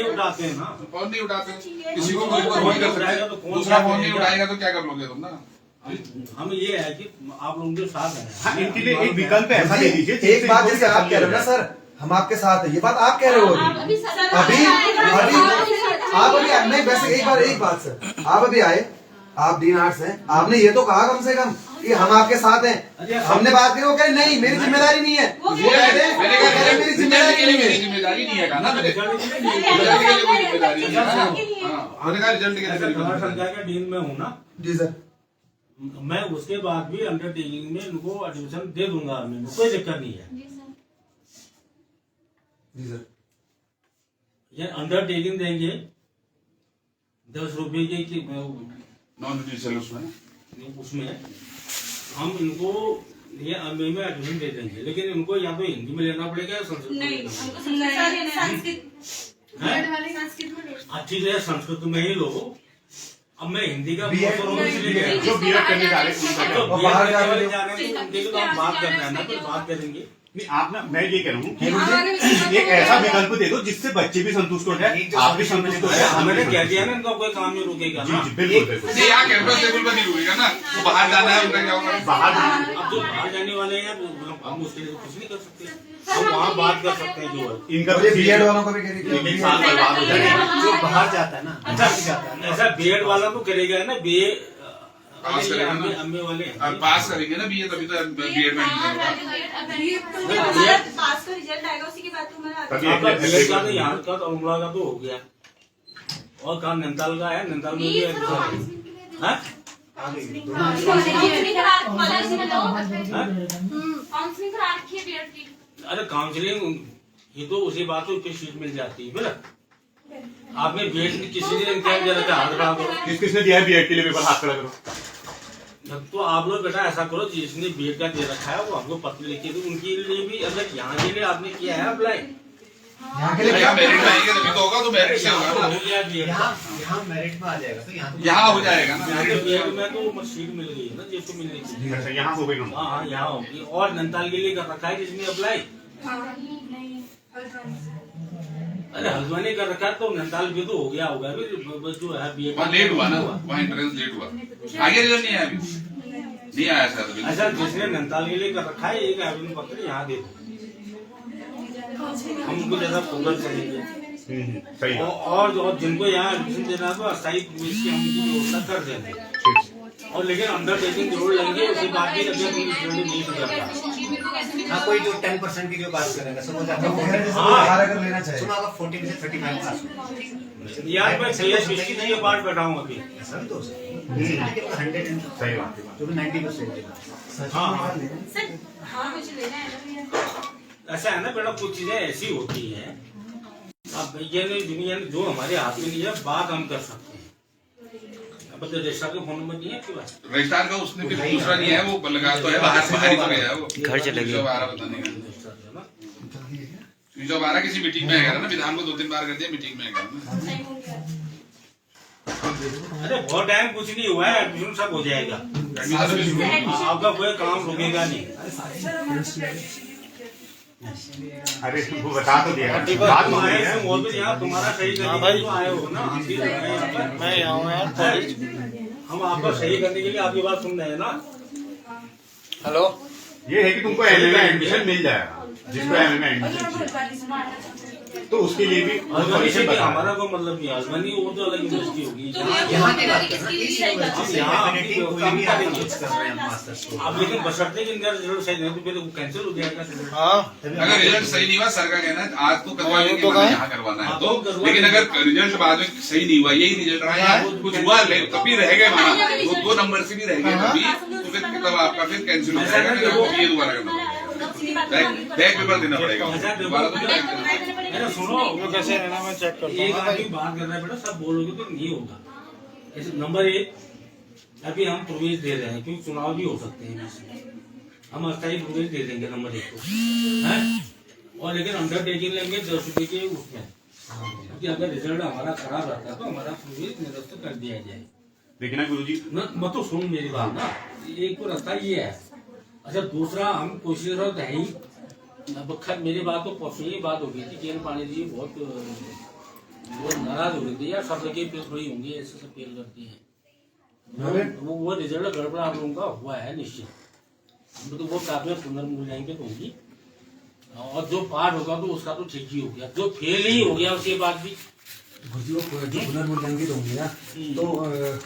उठाते हैं ना, फोन नहीं उठाते, किसी को कोई फोन नहीं कर सकते, दूसरा फोन नहीं उठाएगा तो क्या कर लोगे तुम ना। हम ये है कि आप लोगों के साथ हैं। हाँ, इनके लिए एक विकल्प ऐसा दे दीजिए। एक बात जैसे आप कह रहे हो ना सर, हम आपके साथ है, ये बात आप कह रहे हो अभी आप अभी नहीं, वैसे एक बात सर, आप अभी आए, आप डीन आर्ट्स हैं, आपने ये तो कहा कम से कम कि हम आपके साथ हैं। हमने बात की, वो कहे नहीं मेरी जिम्मेदारी नहीं है, वो कहते हैं मेरी जिम्मेदारी नहीं है। जिम्मेदारी नहीं है ना, जिम्मेदारी आने का रिजल्ट के लिए संख्या का डीन में हूँ ना। जी सर, मैं उसके बाद भी अंडरटेकिंग में इनको एडमिशन दे दूंगा, कोई दिक्कत नहीं है। जी सर, ये अंडरटेकिंग देंगे 10 रुपए की नॉन जुडिशियल उसमें हम इनको ये एमए में एडमिशन दे देंगे, लेकिन इनको या तो हिंदी में लेना पड़ेगा या संस्कृत में लेना पड़ेगा। ठीक है, संस्कृत में ही लो। अब मैं हिंदी का जो बीएड करने जा रहे हैं बाहर जा रहे तो आप बात कर रहे हैं ना, तो बात करेंगे। नहीं आप ना, मैं ये कह रहा हूँ एक ऐसा विकल्प दे दो जिससे बच्चे भी संतुष्ट हो जाए, आप भी संतुष्ट हो जाए। मैंने कह दिया ना, इनका कोई काम नहीं रुकेगा। जी जी बिल्कुल बिल्कुल। यहाँ कैंपस लेवल पर नहीं रुकेगा ना, वो बाहर जाना है उनका क्या होगा। बाहर अब जो बाहर जाने वाले हैं हम उसके लिए कुछ नहीं कर सकते, हम वहाँ बात कर सकते हैं। जो इनका बीएड वालों को भी कह एक साल बर्बाद हो जाएगा। जो बाहर जाता है ना, जाता है ना, ऐसा बीएड वाला तो करेगा ना, पास ये करेगा अम्बे ना, अम्बे वाले हैं। अब पास करेंगे ना बीए तभी तो बीएड में एडमिशन होगा। पास का रिजल्ट आएगा उसी के बाद तुम्हारा तभी आपका एक- बीएड का तो यहाँ का तो अमला का तो हो गया, और कहा नैनीताल का है, नैनीताल में भी है। हाँ? काउंसलिंग करा रखी है बीएड की। अरे काउंसलिंग ये तो उसी बात को किस चीज मिल जाती है फिर। आपने बीएड में किसी ने इम्तिहान दे रखा, हाथ बढ़ा दो। किसने दिया है बीएड के लिए पेपर, हाथ खड़ा करो। तो आप लोग बेटा ऐसा करो, जिसने बीएड का दे रखा है वो हमको पत्र लिखी दो, उनके लिए भी अगर यहाँ के लिए आपने किया है अप्लाई, यहाँ के लिए भैया मेरिट में आएंगे तभी तो होगा, तो मेरिट से होगा ना, हो गया बीएड। यहाँ मेरिट में आ जाएगा तो यहाँ हो जाएगा ना यहाँ मेरिट। के बीएड में तो सीट मिल गई है ना जिसको मिलने की। अच्छा यहाँ हो गई हाँ हाँ यहाँ होगी। और नैनीताल के लिए कर रखा है जिसने अप्लाई, अरे हल्द्वानी कर रखा है तो नैनीताल भी तो हो गया होगा अभी जो है बीएड। वहाँ लेट हुआ ना, वहाँ एंट्रेंस लेट हुआ, आगे रिजल्ट नहीं आया अभी, नहीं आया शायद अभी। अच्छा जिसने नैनीताल के लिए कर रखा है एक आवेदन पत्र यहाँ दे दो, हम उनको जैसा फोकस करेंगे। सही है। और जिनको यहाँ एडमिशन देना है तो अस्थायी प्रवेश की हम उनकी व्यवस्था कर देंगे, और लेकिन अंडरटेकिंग जरूर लेंगे, उसके बाद भी अगर नहीं सुधरता। हाँ कोई जो 10% की जो बात करेगा समझ आता बाहर अगर लेना चाहिए सुना होगा 40 में से 35 पास यार मैं CS की नहीं पार्ट बैठा हूँ अभी। ऐसा भी तो हो सकता है लेकिन 100 सही बात है। जो भी 90% हाँ हाँ मुझे लेना है। ऐसा है ना बेटा, कुछ चीजें ऐसी होती हैं, अब ये नहीं दुनिया में जो हमारे हाथ में नहीं है बात हम कर सकते हैं। अब तो रजिस्ट्रार का फोन नंबर नहीं है आपके पास? रजिस्ट्रार का उसने भी दूसरा नहीं है, वो लगा तो है बाहर से, बाहर ही तो गया है वो, घर चले गए। 12 पता नहीं है, 12 किसी मीटिंग में आएगा ना, विधान को 2-3 बार कर दिया, मीटिंग में आएगा ना। अरे बहुत टाइम कुछ नहीं हुआ है, एडमिशन सब हो जाएगा, आपका कोई काम रुकेगा नहीं। अरे वो बता तो दिया, बात तुम हो आए गई है। तुम और भी यहाँ तुम्हारा सही करने के लिए तो आए हो ना, हम भी तो आए यहाँ पर। मैं यहाँ हूँ यार। हम आपका सही करने के लिए आपकी बात सुन रहे हैं ना। हेलो, ये है कि तुमको एमए में एडमिशन मिल जाएगा, जिसको एमए में एडमिशन चाहिए तो उसके लिए भी हल्द्वानी से भी हमारा कोई मतलब नहीं है, हल्द्वानी वो तो अलग यूनिवर्सिटी होगी। यहाँ की बात कर रहे हैं इस हम यूनिवर्सिटी यहाँ से आपकी डेफिनेटली कोई भी व्यवस्था आप करेंगे। चूज कर रहे हैं मास्टर्स को अब लेकिन बशर्ते कि इनका रिजल्ट सही नहीं तो फिर वो कैंसिल हो जाएगा। हाँ अगर रिजल्ट सही नहीं हुआ, सर का कहना है आज तो करवा लेंगे, तो मतलब यहाँ करवाना है हाँ, तो, तो करवा लेकिन लेंगे। अगर रिजल्ट बाद में सही नहीं हुआ, यही रिजल्ट रहा है, कुछ हुआ तब भी रह गए माना, वो 2 नंबर से भी रह गए तभी, तो फिर तब आपका फिर कैंसिल हो जाएगा, फिर आपको ये दोबारा करना पड़ेगा, बैक पेपर देना पड़ेगा, दोबारा तो नहीं करना। अरे सुनो, वो कैसे रहना मैं चेक करता एक हूँ। आदमी बात कर रहा है बेटा, सब बोलोगे तो नहीं होगा। ऐसे नंबर 1 अभी हम प्रवेश दे रहे हैं क्योंकि चुनाव भी हो सकते हैं इसमें। हम अस्थायी प्रवेश दे देंगे नंबर 1 को, है? और लेकिन अंडरटेकिंग लेंगे 10 रुपए के उसमें, क्योंकि अगर रिजल्ट हमारा खराब रहता है तो हमारा प्रवेश निरस्त कर दिया जाए। लेकिन गुरुजी मत तो सुन मेरी बात ना, एक तो रास्ता ये है। अच्छा दूसरा हम कोशिश है ही, अब खैर मेरी बात तो परसों ही बात हो गई थी, किरण पांडे जी बहुत नाराज हो गई थी यार, सब जगह पे थोड़ी होंगी ऐसे सब फेल करती हैं। वो रिजल्ट गड़बड़ा आप लोगों का हुआ है निश्चित, तो वो काफी पुनर्मूल्यांकन तो होगी, और जो पार होगा तो उसका तो ठीक ही हो गया, जो फेल ही हो गया उसके बाद भी जो पुनर्मूल्यांकित होंगे ना तो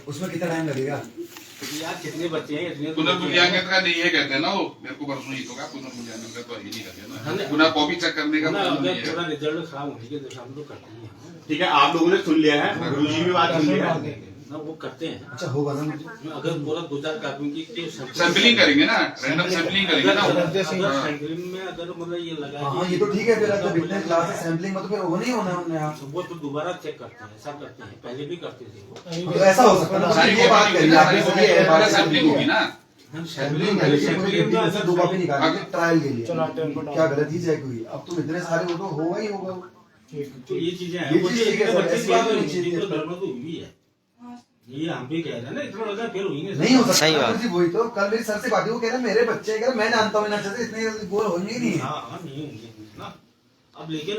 उसमें कितना टाइम लगेगा? यार कितने बच्चे हैं इतने पुनर्मूल्यांकन का नहीं है कहते हैं ना, वो मेरे को परसों ही तो कहा पुनर्मूल्यांकन का तो है ही नहीं कहते ना, पुनः कॉपी चेक करने का ना, मतलब नहीं अगर है। थोड़ा रिजल्ट खराब होने के दशा में तो करते ही हैं ठीक है, आप लोगों ने सुन लिया है, गुरुजी भी बात सुन लिया है। ना, वो करते हैं। अच्छा होगा ना मुझे अगर पूरा 2-4 कापियों की सैंपलिंग करेंगे ना, रैंडम सैंपलिंग करेंगे ना, अगर सैंपलिंग में अगर मतलब ये लगा हाँ ये तो ठीक है, फिर अगर इतने क्लास है सैम्पलिंग में तो फिर वो नहीं होना हमने यहाँ वो तो दोबारा चेक करते हैं, सब करते हैं, पहले भी करते थे वो। तो ऐसा हो सकता है ना, सारी ये बात करिए आपने, सही है, बात सैंपलिंग होगी ना, सैम्पलिंग है, लेकिन पूरी सैंपलिंग गिनती में से 2 कॉपी निकालेंगे ट्रायल के लिए, चलो आते हैं उनको क्या गलत ही जाएगी हुई? अब तुम इतने सारे हो तो होगा ही होगा वो। तो ये चीजें हैं, ये वो चीज़ ठीक है इतने सर, बच्चे ऐसी बात फेल नहीं हुए, चाहिए। इनको गड़बड़ तो हुई है, ये हम भी कह रहे हैं ना, इतना लगा फेल हुई नहीं हो सकता सही बात। जी, वही तो कल मेरी सर से बात हुई, वो कह रहे हैं मेरे बच्चे, कह रहे मैं जानता हूँ इन अच्छे से, इतने गोल होंगे ही नहीं। हाँ हाँ नहीं होंगे ना। अब लेकिन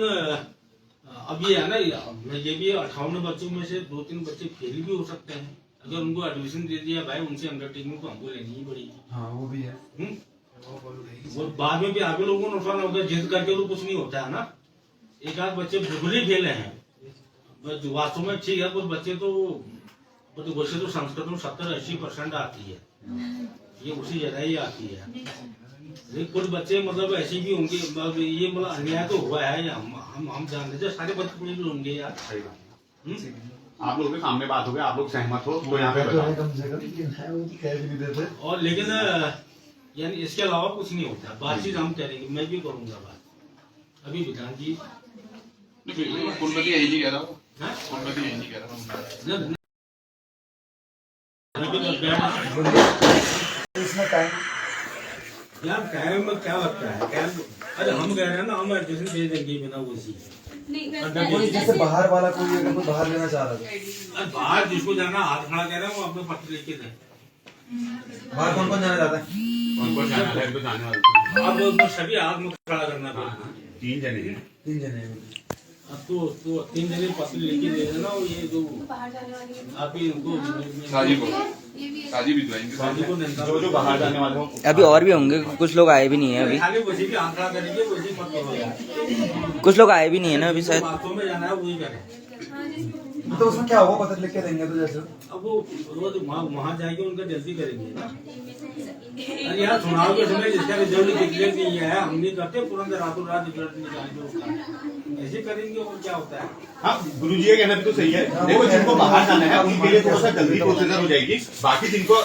अब ये है ना, ये भी 58 बच्चों में से 2-3 बच्चे फेल भी हो सकते हैं, अगर उनको एडमिशन दे दिया भाई, उनसे अंडरटेकिंग तो हमको लेनी ही पड़ेगी। हाँ वो भी है। वो बाद में भी आगे लोगों को नुकसान होता है, जिद करके तो कुछ नहीं होता है ना। एक आध बच्चे बिल्कुल ही फेल हैं, वास्तव में ठीक है, कुछ बच्चे तो तो वैसे तो संस्कृत में 70-80% आती है, ये उसी जगह ही आती है। लेकिन कुछ बच्चे मतलब ऐसे भी होंगे, मतलब ये मतलब अन्याय तो हुआ है, हम जानते हैं सारे बच्चे पूरे होंगे यार। आप लोगों के सामने बात हो गई, आप लोग सहमत हो तो यहाँ पे बताओ। और लेकिन यानी इसके अलावा कुछ नहीं होता, बातचीत हम करेंगे, मैं भी करूंगा बात। अभी विधान जी कुलपति यही नहीं कह रहा हूँ, कुलपति यही नहीं कह रहा हूँ। यार टाइम में क्या लगता है, अरे हम कह रहे हैं ना, हम एडमिशन दे देंगे बिना उसी। कोई जैसे बाहर वाला कोई अगर कोई बाहर लेना चाह रहा था, बाहर जिसको जाना हाथ खड़ा कह रहे हैं वो अपने पत्र लेके दे। बाहर कौन कौन जाना चाहता है? उनको जाना है तो जाने वाले अब उसमें सभी हाथ में खड़ा करना पड़ेगा। 3 जने हैं। 3 जने हैं। अब तो 3 जने पत्र लेके दे देना, और ये जो आप ही उनको साजी भी जाएंगे, जो बाहर जाने वाले हो। अभी और भी होंगे, कुछ लोग आए भी नहीं है अभी, खाली वैसे भी हाथ खड़ा करेंगे, वैसे पत्र होगा। कुछ लोग आए भी नहीं है ना अभी शायद। बातों में जाना है वही करें। तो उसमें क्या होगा, पत्र लिख के देंगे तो जैसे अब वो रोज वहाँ जाके उनका जल्दी करेंगे ना। अरे यार चुनाव के समय जिसका रिजल्ट डिक्लेयर नहीं है, हम नहीं करते तुरंत रातों रात रिजल्ट निकालेंगे उसका, ऐसे करेंगे और क्या होता है। हाँ गुरु जी का कहना भी तो सही है। देखो जिनको बाहर जाना है उनके लिए थोड़ा सा जल्दी प्रोसीजर हो जाएगी, बाकी जिनको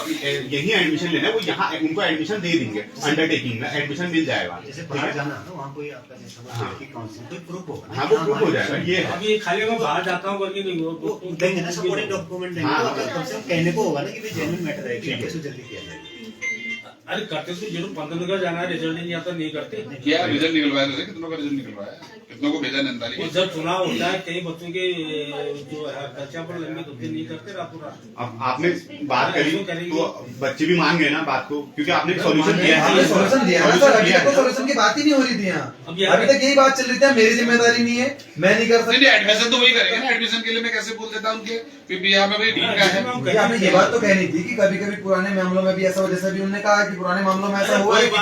यही एडमिशन लेना है वो यहाँ उनको एडमिशन दे देंगे, अंडरटेकिंग में एडमिशन मिल जाएगा। जैसे बाहर जाना है ना, वहाँ कोई आपका जैसा काउंसिल कोई प्रूफ होगा, हाँ वो प्रूफ हो जाएगा। ये अब ये खाली मैं बाहर जाता हूँ करके नहीं हो वो देंगे ना, सपोर्टिंग डॉक्यूमेंट देंगे। हाँ। आपका कम से कम कहने को होगा ना कि भाई जेन्युइन मैटर है कि इसको जल्दी किया जाए। अरे करते तो जरूर 15 का जाना है, रिजल्ट नहीं आता नहीं करते। क्या रिजल्ट निकलवाया था? कितनों का रिजल्ट निकलवाया? कितनों को भेजा नंदाली? और जब चुनाव होता है कई बच्चों के जो है खर्चा पर लगने तो नहीं करते रातों रात। अब आपने बात करी तो बच्चे भी मान गए ना बात को, क्योंकि आपने सोल्यूशन दिया है। आपने सॉल्यूशन दिया है ना सर, अभी तक तो सॉल्यूशन की बात ही नहीं हो रही थी यहाँ। अभी तक यही बात चल रही थी, मेरी जिम्मेदारी नहीं है, मैं नहीं कर सकता। नहीं एडमिशन तो वही करेंगे ना, एडमिशन के लिए मैं कैसे बोल देता उनके कि यहाँ पे भाई ठीक का है। ये आपने ये बात तो कहनी थी कि कभी कभी पुराने मामलों में भी ऐसा हो, जैसा भी उन्होंने कहा कि पुराने मामलों में ऐसा हुआ है कि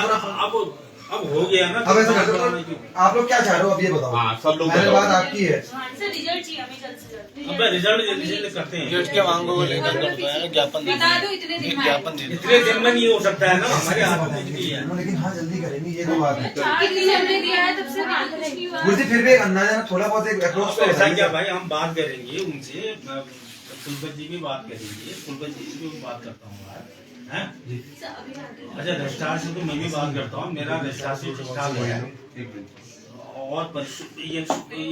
अब हो गया ना। अब ऐसा करते तो आप लोग क्या चाह रहे हो, अब ये बताओ। हाँ सब लोग पहले बात आपकी है। सर रिजल्ट चाहिए हमें जल्द से जल्द। अब रिजल्ट जल्दी से करते हैं। के मांगों को लेकर ज्ञापन बता दो इतने दिन में। इतने दिन में नहीं हो सकता है ना, हमारे हाथ में कुछ नहीं है। लेकिन हाँ जल्दी करेंगे, ये तो बात है। 4 दिन हमने दिया है तब से बात कुछ नहीं हुआ। मुझे फिर भी एक अंदाजा थोड़ा बहुत एक अप्रोच तो ऐसा क्या भाई, हम बात करेंगे उनसे, कुलपति जी भी बात करेंगे, कुलपति जी से भी बात करता हूँ यार, हैं? अच्छा रजिस्ट्रार से तो मैं भी बात करता हूँ, मेरा रजिस्ट्रार से रजिस्ट्रार है और ये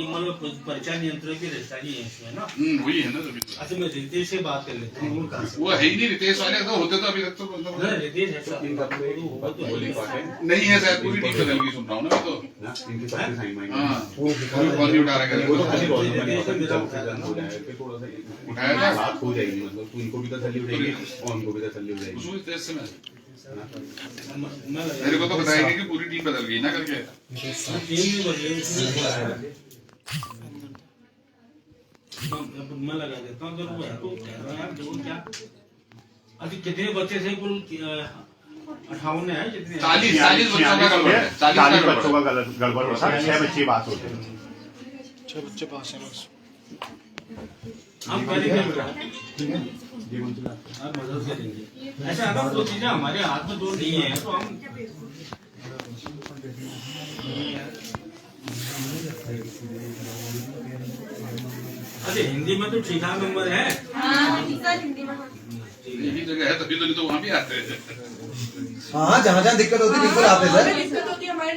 मतलब परीक्षा नियंत्रक की रजिस्ट्रारी है इसमें ना। वही है ना। अच्छा मैं रितेश से बात कर लेता हूँ। वो है ही नहीं, रितेश वाले तो होते तो अभी तक तो रितेश है नहीं है शायद, पूरी टीम बदल गई सुन रहा हूँ ना मैं तो। इनके साथ साइन माइन हाँ कौन नहीं उठा रहा वो तो खाली है? रोल नंबर नहीं होता, हो जाएगा फिर थोड़ा सा उठाया था? बात हो जाएगी, मतलब तो इनको भी तसल्ली हो जाएगी और उनको भी तसल्ली हो जाएगी। उसमें तेज से मैं मैं मेरे को तो बताएगी कि पूरी टीम बदल गई ना करके। मैं लगा देता हूँ जरूर है तो कह रहा यार जरूर क्या। अभी कितने बच्चे थे कुल? 58 है कितने? 40 बच्चों का गड़बड़ है, 40 बच्चों का गड़बड़ होता है, 6 बच्चे बात होते हैं। 6 बच्चे पास हैं बस। हम करेंगे ठीक है जी, आप मदद करेंगे। ऐसा अगर दो चीजें हमारे हाथ में दो नहीं है तो हम अरे हिंदी में तो ठीक ठाक नंबर है। यही जगह है तभी तो, नहीं तो वहाँ भी आते हैं। हाँ जहाँ जहाँ दिक्कत होती है बिल्कुल आते सर,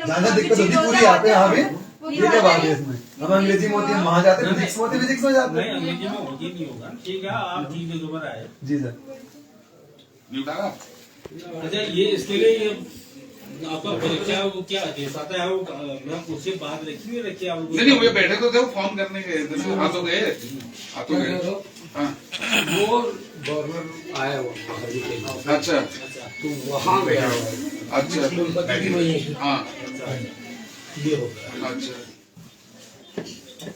जहाँ जहाँ दिक्कत होती है पूरी आते हैं। हाँ भी ये क्या बात है इसमें, अब अंग्रेजी में होती है वहाँ जाते हैं, फिजिक्स में होती है फिजिक्स में जाते नहीं हैं। अंग्रेजी में होगी नहीं होगा, ठीक है आप ठीक है दोबारा आए। जी सर। नहीं उठा रहा? अच्छा ये इसके लिए ये आपका परीक्षा वो क्या केस आता है वो मैं उससे बात रखी नहीं रखी आप लोग? नहीं वो बैठे तो थे, वो फॉर्म करने गए थे, आ तो गए। हाँ वो गवर्नर आया वो अच्छा तो वहाँ गया वो। अच्छा हाँ ये होगा। अच्छा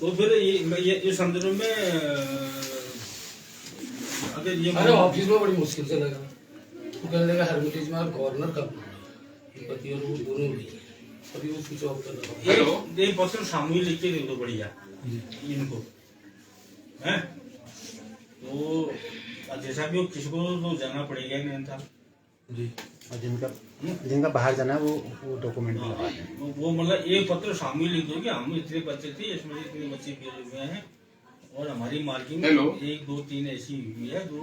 तो फिर ये संदर्भ में अगर ये अरे ऑफिस में बड़ी मुश्किल से लगा तो कहने लगा हेरिटेज में गवर्नर का पति और वो दोनों नहीं अभी वो स्विच ऑफ कर रहा हेलो एक पर्सन सामूहिक लिख के दे दो बढ़िया इनको हैं तो और जैसा भी हो किसी को तो जाना पड़ेगा ही नहीं था जी। और जिनका बाहर जाना है वो डॉक्यूमेंट में लगा दें। वो मतलब एक पत्र शामिल लिख दो कि हम इतने बच्चे थे, इसमें इतने बच्चे फेल हुए हैं और हमारी मार्किंग 1 2 3 ऐसी हुई है जो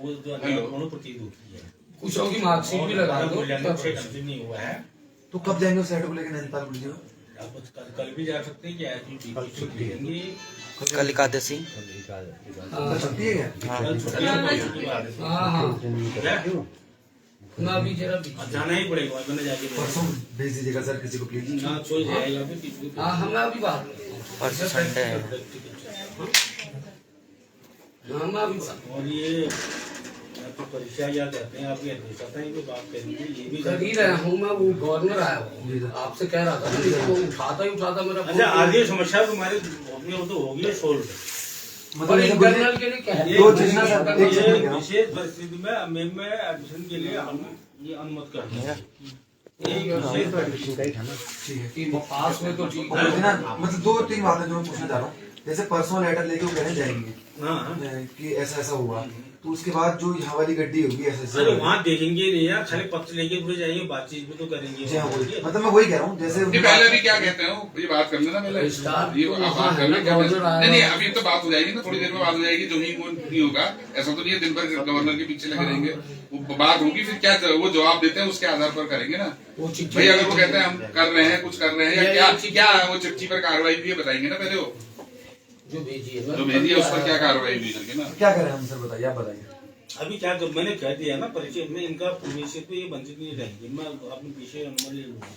वो जो दोनों प्रतीत होती है। कुछ की मार्कशीट भी लगा दो नहीं हुआ है। तो कब जाएंगे उस साइड को लेकर नैनीताल गुरु जी? आप कल भी जा सकते हैं कि आज छुट्टी देंगे। कल एकादशी। छुट्टी है क्या? हाँ हाँ ना अभी जरा जाना ही पड़ेगा, मैंने जाके परसों भेज दीजिएगा सर किसी को प्लीज। हाँ छोड़ जाएगा फिर। हाँ हम अभी बात परसों संडे है। हम अभी और ये आपकी परीक्षा याद रहते हैं, आपकी पता है बात करेंगे ये भी कर ही रहा हूँ मैं। वो गवर्नर आया हुआ आपसे कह रहा था ना, वो उठाता मेरा। अच्छा आगे समस्या तुम्हारे तो होगी सोल्व। मतलब इंटरनल के लिए क्या है? दो चीज़ ना सर, एक ये सेकंड विशेष परिस्थिति में एडमिशन के लिए हम ये अनुमति करते हैं। एडमिशन का ही था ना। ठीक है। कि पास में तो ठीक और मुझे ना मतलब 2-3 बातें जो मैं पूछना चाह रहा हूँ। जैसे परसों लेटर लेके वो कहने जाएंगे हाँ कि ऐसा ऐसा हुआ, तो उसके बाद जो यहाँ वाली गड्डी होगी ऐसे अरे वहाँ देखेंगे नहीं यार, खाली पत्र लेके पूरे जाएंगे, बातचीत भी तो करेंगे। जी हाँ वही, मतलब मैं वही कह रहा हूँ। जैसे ये पहले भी क्या कहते हैं वो, ये बात कर लेना पहले। स्टार ये तो आप वहाँ बात है कर ना, लें क्या? गवर्नर आया नहीं है। अभी तो बात हो जाएगी ना, थोड़ी देर में बात हो जाएगी। जो ही वो नहीं होगा ऐसा तो नहीं है दिन भर गवर्नर के पीछे लगे रहेंगे। वो बात होगी फिर क्या वो जवाब देते हैं उसके आधार पर करेंगे ना भाई। अगर वो कहते हैं हम कर रहे हैं, कुछ कर रहे हैं या क्या क्या वो चिट्ठी पर कार्रवाई भी है बताएंगे ना पहले। वो जो भेजी है जो भेजी है उस पर क्या कार्रवाई हुई करके ना। क्या करें हम सर, बताइए, आप बताइए। अभी क्या कर, मैंने कह दिया ना परिचय में इनका भविष्य तो ये वंचित नहीं रहेंगे। मैं अपने पीछे अनुमान ले लूंगा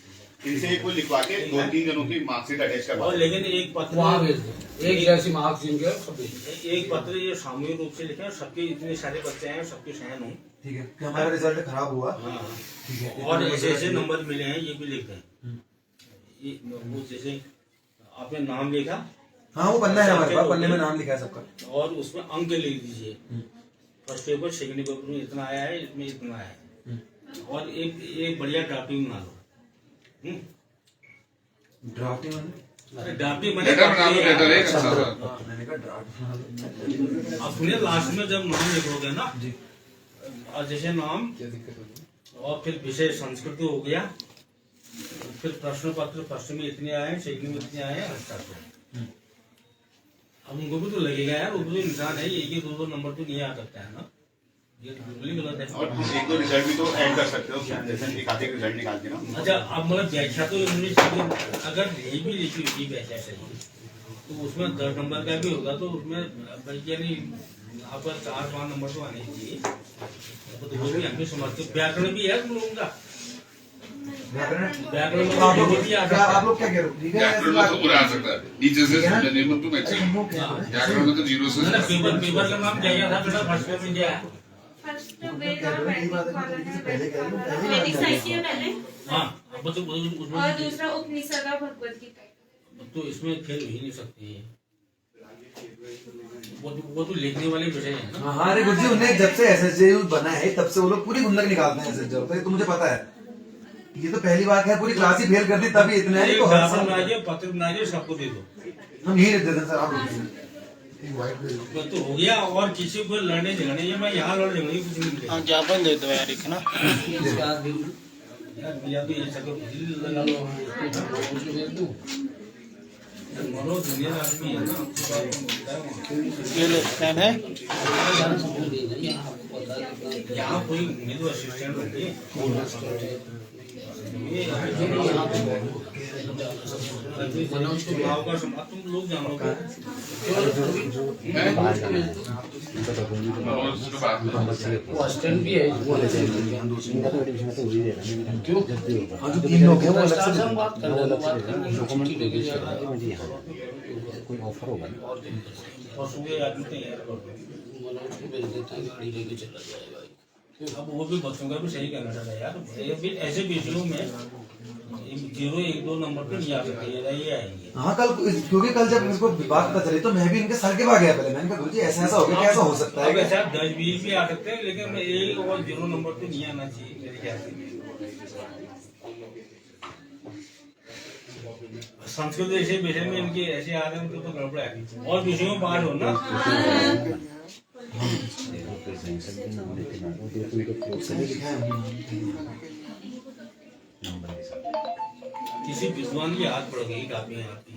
इनसे एक को लिखवा के 2-3 जनों की मार्कशीट अटैच करवा और लेकिन एक वहाँ पत्र भेज दो, एक जैसी मार्क्स जिनके सब भेज दो। एक पत्र ये सामूहिक रूप से लिखे, सबके इतने सारे बच्चे हैं, सबके सहन हूँ। ठीक है कि हमारा रिजल्ट खराब हुआ। हाँ ठीक है। और ऐसे ऐसे नंबर मिले हैं ये भी लिख दें। ये वो जैसे आपने नाम लिखा, हाँ वो पन्ना है हमारे पास, पन्ने में नाम लिखा है सबका। और उसमें अंक लिख दीजिए। फर्स्ट पेपर सेकंड पेपर में इतना आया है, इसमें इतना आया है। और एक बढ़िया ड्राफ्टिंग बना लो। ड्राफ्टिंग ड्राफ्टिंग लेटर बना दो, लेटर एक अच्छा सा। मैंने कहा ड्राफ्ट। अपने लास्ट में जब नाम लिखोगे ना जी। और जैसे नाम और फिर विषय संस्कृत हो गया, फिर प्रश्न पत्र फर्स्ट में इतने आए, सेकंड में इतने आए, अब उनको भी तो लगेगा यार, वो भी तो इंसान है, एक 2 नंबर तो नहीं आ सकता है ना, ये तो बिल्कुल ही गलत है। और तुम 1-2 रिजल्ट भी तो ऐड कर सकते हो, जैसे एक आधे रिजल्ट निकाल के ना। अच्छा अब मतलब व्याख्या तो इंग्लिश अगर नहीं भी लिखी होगी व्याख्या सही तो उसमें 10 नंबर का भी होगा, तो उसमें यानी आपका 4-5 नंबर तो आने चाहिए। तो वो भी हमें समझते, व्याकरण भी है तुम लोगों का, व्याकरण में आप वो भी आ सकता है। लोग क्या कह रहे हो? ठीक है, ऐसी व्याकरण में बात तो पूरा आ सकता है, नीचे से नेम टू मैक्सिमम। व्याकरण में तो 0 से मैंने पेपर का नाम क्या था बेटा, फर्स्ट पेपर में क्या है? फर्स्ट वेद और वैदिक वाला है, वैदिक साहित्य पहले हाँ अब तो उसमें और दूसरा उपनिषद और भगवद गीता। तो इसमें फेल हो ही नहीं सकती है, वो तो लिखने वाले विषय है ना। हाँ अरे गुरुजी, उन्हें जब से एसएसजे बना है तब से वो लोग पूरी गुंडक निकालते हैं एसएसजे, तो ये तो मुझे पता है। ये तो पहली बात है, पूरी क्लास ही फेल कर दी तभी इतना है। तो हर साल बनाइए, पत्र बनाइए, सबको दे दो। हम यही देते हैं सर, आप मैं तो हो गया, और किसी को लड़ने झगड़ने या मैं यहाँ लड़ झगड़ने कुछ नहीं। हाँ ज्ञापन दे दो यार एक ना। यार या तो ये सब लगा लो, मनो दुनिया आदमी है ना, ये लो पेन है। यहाँ कोई मेरे असिस्टेंट होंगे, स्वभाव का समाज तुम लोग जानोगे। वो असिस्टेंट भी है, वो ले जाएंगे। इनका तो एडमिशन तो हो ही जाएगा। क्यों? जब भी होगा। जो 3 लोग हैं वो अलग से हम बात कर रहे हैं, बात करने की डॉक्यूमेंट छुट्टी लेके चला चाहिए मुझे यहाँ कोई ऑफर होगा ना। और सुबह आदमी तैयार कर दो, मनोज को भेज देते हैं, गाड़ी लेके चला जाएगा। अब वो भी बच्चों का भी सही करना था यार, ऐसे विषयों में 0-1-2 नंबर पे नहीं आ सकते, ये आएंगे। हाँ कल, क्योंकि कल जब इसको बात पता चली तो मैं भी इनके सर के पास गया पहले। मैंने कहा गुरुजी ऐसा ऐसा हो गया, कैसा हो सकता है? 10-20 भी आ सकते हैं, लेकिन 1 और 0 नंबर तो नहीं आना चाहिए मेरे ख्याल से। संस्कृत जैसे विषय में इनके ऐसे आ रहे हैं, तो गड़बड़ है। और विषयों में बात हो ना, किसी विद्वान की हाथ पड़ गई काफी आपकी।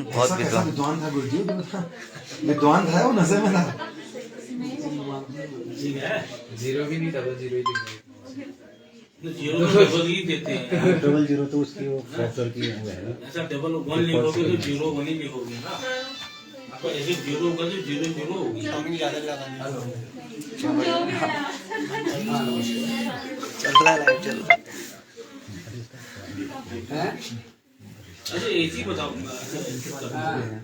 बहुत विद्वान था गुरुजी, विद्वान था वो, नशे में था। ठीक है, जीरो भी नहीं था, वो जीरो ही तो जीरो को डबल ही देते हैं। डबल जीरो तो उसकी वो फ्रैक्चर की हुआ है ना। ऐसा डबल वन लिखोगे तो जीरो वन ही लिखोगे ना। आपको ऐसे जीरो होगा तो जीरो जीरो होगी। अच्छा एसी बताओ।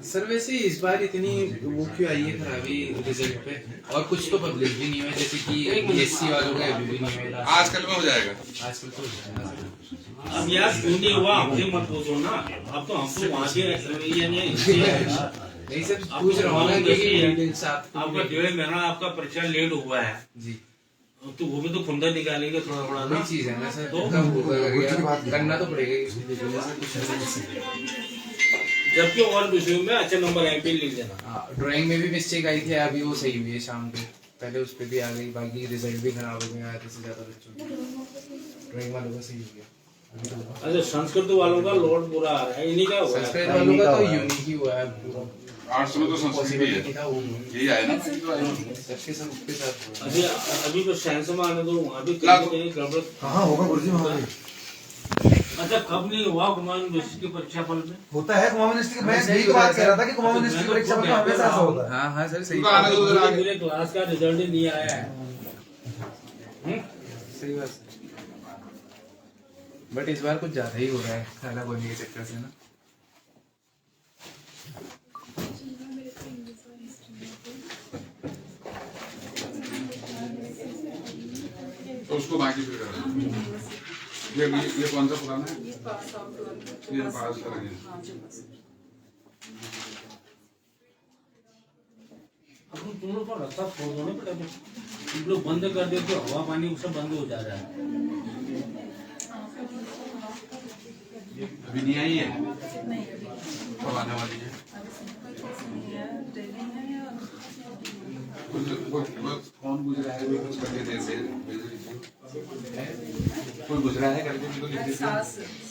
सर वैसे इस बार इतनी वो क्यों आई है खराबी रिजल्ट पे, और कुछ तो पब्लिश भी नहीं हुआ, जैसे कि बीएससी वालों का अभी भी नहीं हुआ। आजकल में हो जाएगा। आजकल तो हो जाएगा। अब यार क्यों नहीं हुआ हमसे मत पूछो ना। अब तो हमको वहाँ के नहीं सर, पूछ रहा हूँ ना कि आपका 1.5 महीना आपका परीक्षा लेट हुआ है जी, तो वो भी तो खुंदा निकालेंगे थोड़ा थोड़ा ना। वही चीज है ना सर, तो करना तो पड़ेगा इसमें। जबकि और विषयों में अच्छे नंबर एमपी लिख देना। ड्राइंग में भी मिस्टेक आई थी, अभी वो सही हुई है शाम को, पहले उस पर भी आ गई, बाकी रिजल्ट भी खराब हो गया आधे से ज्यादा बच्चों का। ड्राइंग वालों का सही हो गया। अच्छा संस्कृत वालों का लोड पूरा आ रहा है, इन्हीं का हुआ है। संस्कृत वालों का तो यूनिक ही हुआ है पूरा। आर्ट्स में तो संस्कृत ही है, यही आया ना। सबके सब उसके साथ हुआ। अभी तो साइंस में आने दो, वहाँ भी कहीं गड़बड़। कहाँ होगा गुरुजी वहाँ पे? अच्छा कब नहीं हुआ कुमार यूनिवर्सिटी की परीक्षा फल में? होता है कुमाऊं यूनिवर्सिटी की। मैं यही तो बात कह रहा था कि कुमाऊं यूनिवर्सिटी की परीक्षा में तो हमेशा ऐसा होता है। हाँ सर सही मेरे क्लास का रिजल्ट ही नहीं आया है। सही बात। बट इस बार कुछ ज्यादा ही हो रहा है खाना बोलने के चक्कर से ना। तो उसको बाकी फिर करना। ये कौन सा पुराना है? ये पास करेंगे। अब तुम लोग का रास्ता छोड़ दो ना बेटा, तुम लोग बंद कर दे तो हवा पानी सब बंद हो जा रहा है। अभी नहीं आई है, कब आने वाली है? कौन गुजरा है कुछ करके दे दे। कोई गुजरा है करके भी तो लिख दीजिए।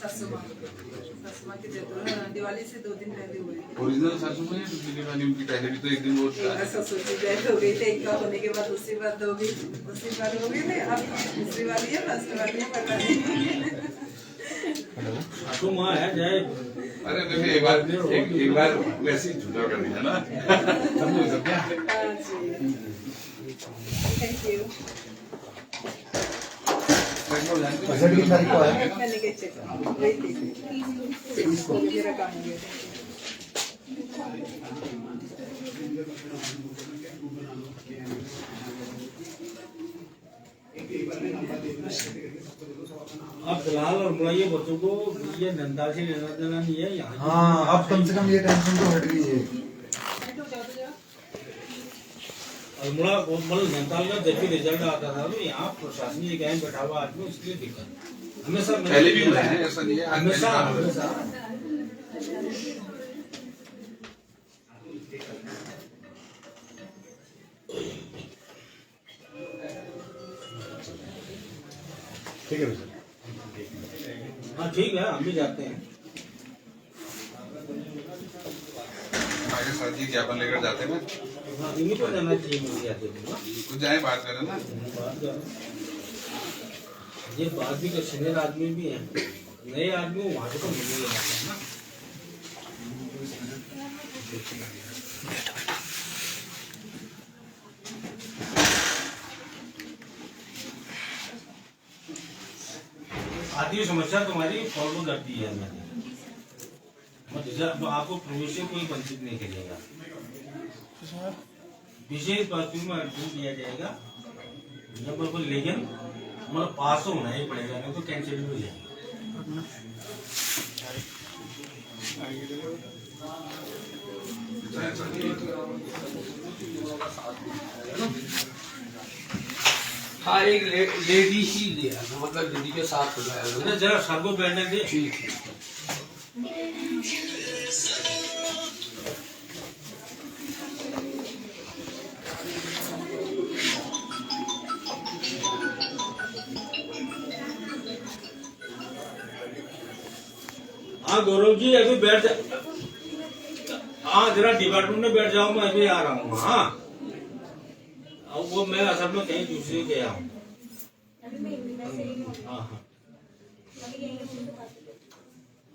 सासू माँ की डेथ दिवाली से 2 दिन पहले हुई। ओरिजिनल सासू माँ है दूसरी वाली, उनकी पहले भी तो एक दिन वो ससुर की डेथ हो गई थी, एक का होने के बाद दूसरी बार हो गई, दूसरी बार हो गई थी, अब दूसरी वाली है, फर्स्ट वाली है पता नहीं। सासू माँ है जाए। अरे देखिए एक बार वैसे ही झूठा कर दिया ना। Thank you. रिजल्ट कितनी तारीख को आया? मैंने क्या चेक इसको मेरा काम हो गया। अब फिलहाल और बुलाइए बच्चों को, ये धंधा से लेना देना नहीं है यहाँ। हाँ अब कम से कम ये टेंशन तो हट गई है। अल्मोड़ा मतलब नैनीताल का जब भी रिजल्ट आता था तो यहाँ प्रशासनिक इकाई बैठा हुआ आदमी, उसके लिए दिक्कत हमेशा पहले भी हुआ है, ऐसा नहीं है हमेशा। ठीक है भैया। हाँ ठीक है, हम भी जाते हैं। हमारे साथ जी ज्ञापन लेकर जाते हैं ना, हाँ इन्हीं को जाना चाहिए मुझे याद है। कुछ जाए बात करें ना। ये बात भी के सीनियर आदमी भी हैं, नए आदमी वहाँ से तो मिलेंगे ना। आधी समस्या तुम्हारी सॉल्व कर दी है मैंने। आपको प्रवेश से कोई वंचित नहीं करेगा। विशेष बात में एडमिशन दिया जाएगा, लेकिन मतलब पास होना ही पड़ेगा, नहीं तो कैंसिल भी हो जाएगा। हाँ एक लेडी ही लिया, मतलब लेडी के साथ हो जाएगा। जरा सर को बैठने दे। ठीक है। हाँ गौरव जी अभी बैठ जा, हाँ जरा डिपार्टमेंट में बैठ जाओ, मैं अभी आ रहा हूँ। हाँ अब वो मैं असल में कहीं दूसरी गया हूँ। हाँ हाँ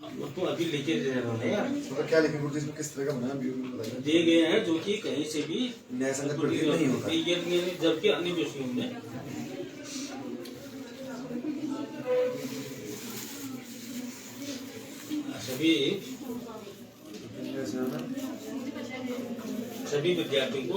अब तो अभी लेके दे रहा हूँ यार। मतलब क्या लिखे गुरुजी, इसमें किस तरह का बनाया बताइए। दे गए हैं जो कि कहीं से भी न्याय संगत प्रतीत नहीं होता। ये जबकि अन्य विषयों में सभी विद्यार्थियों को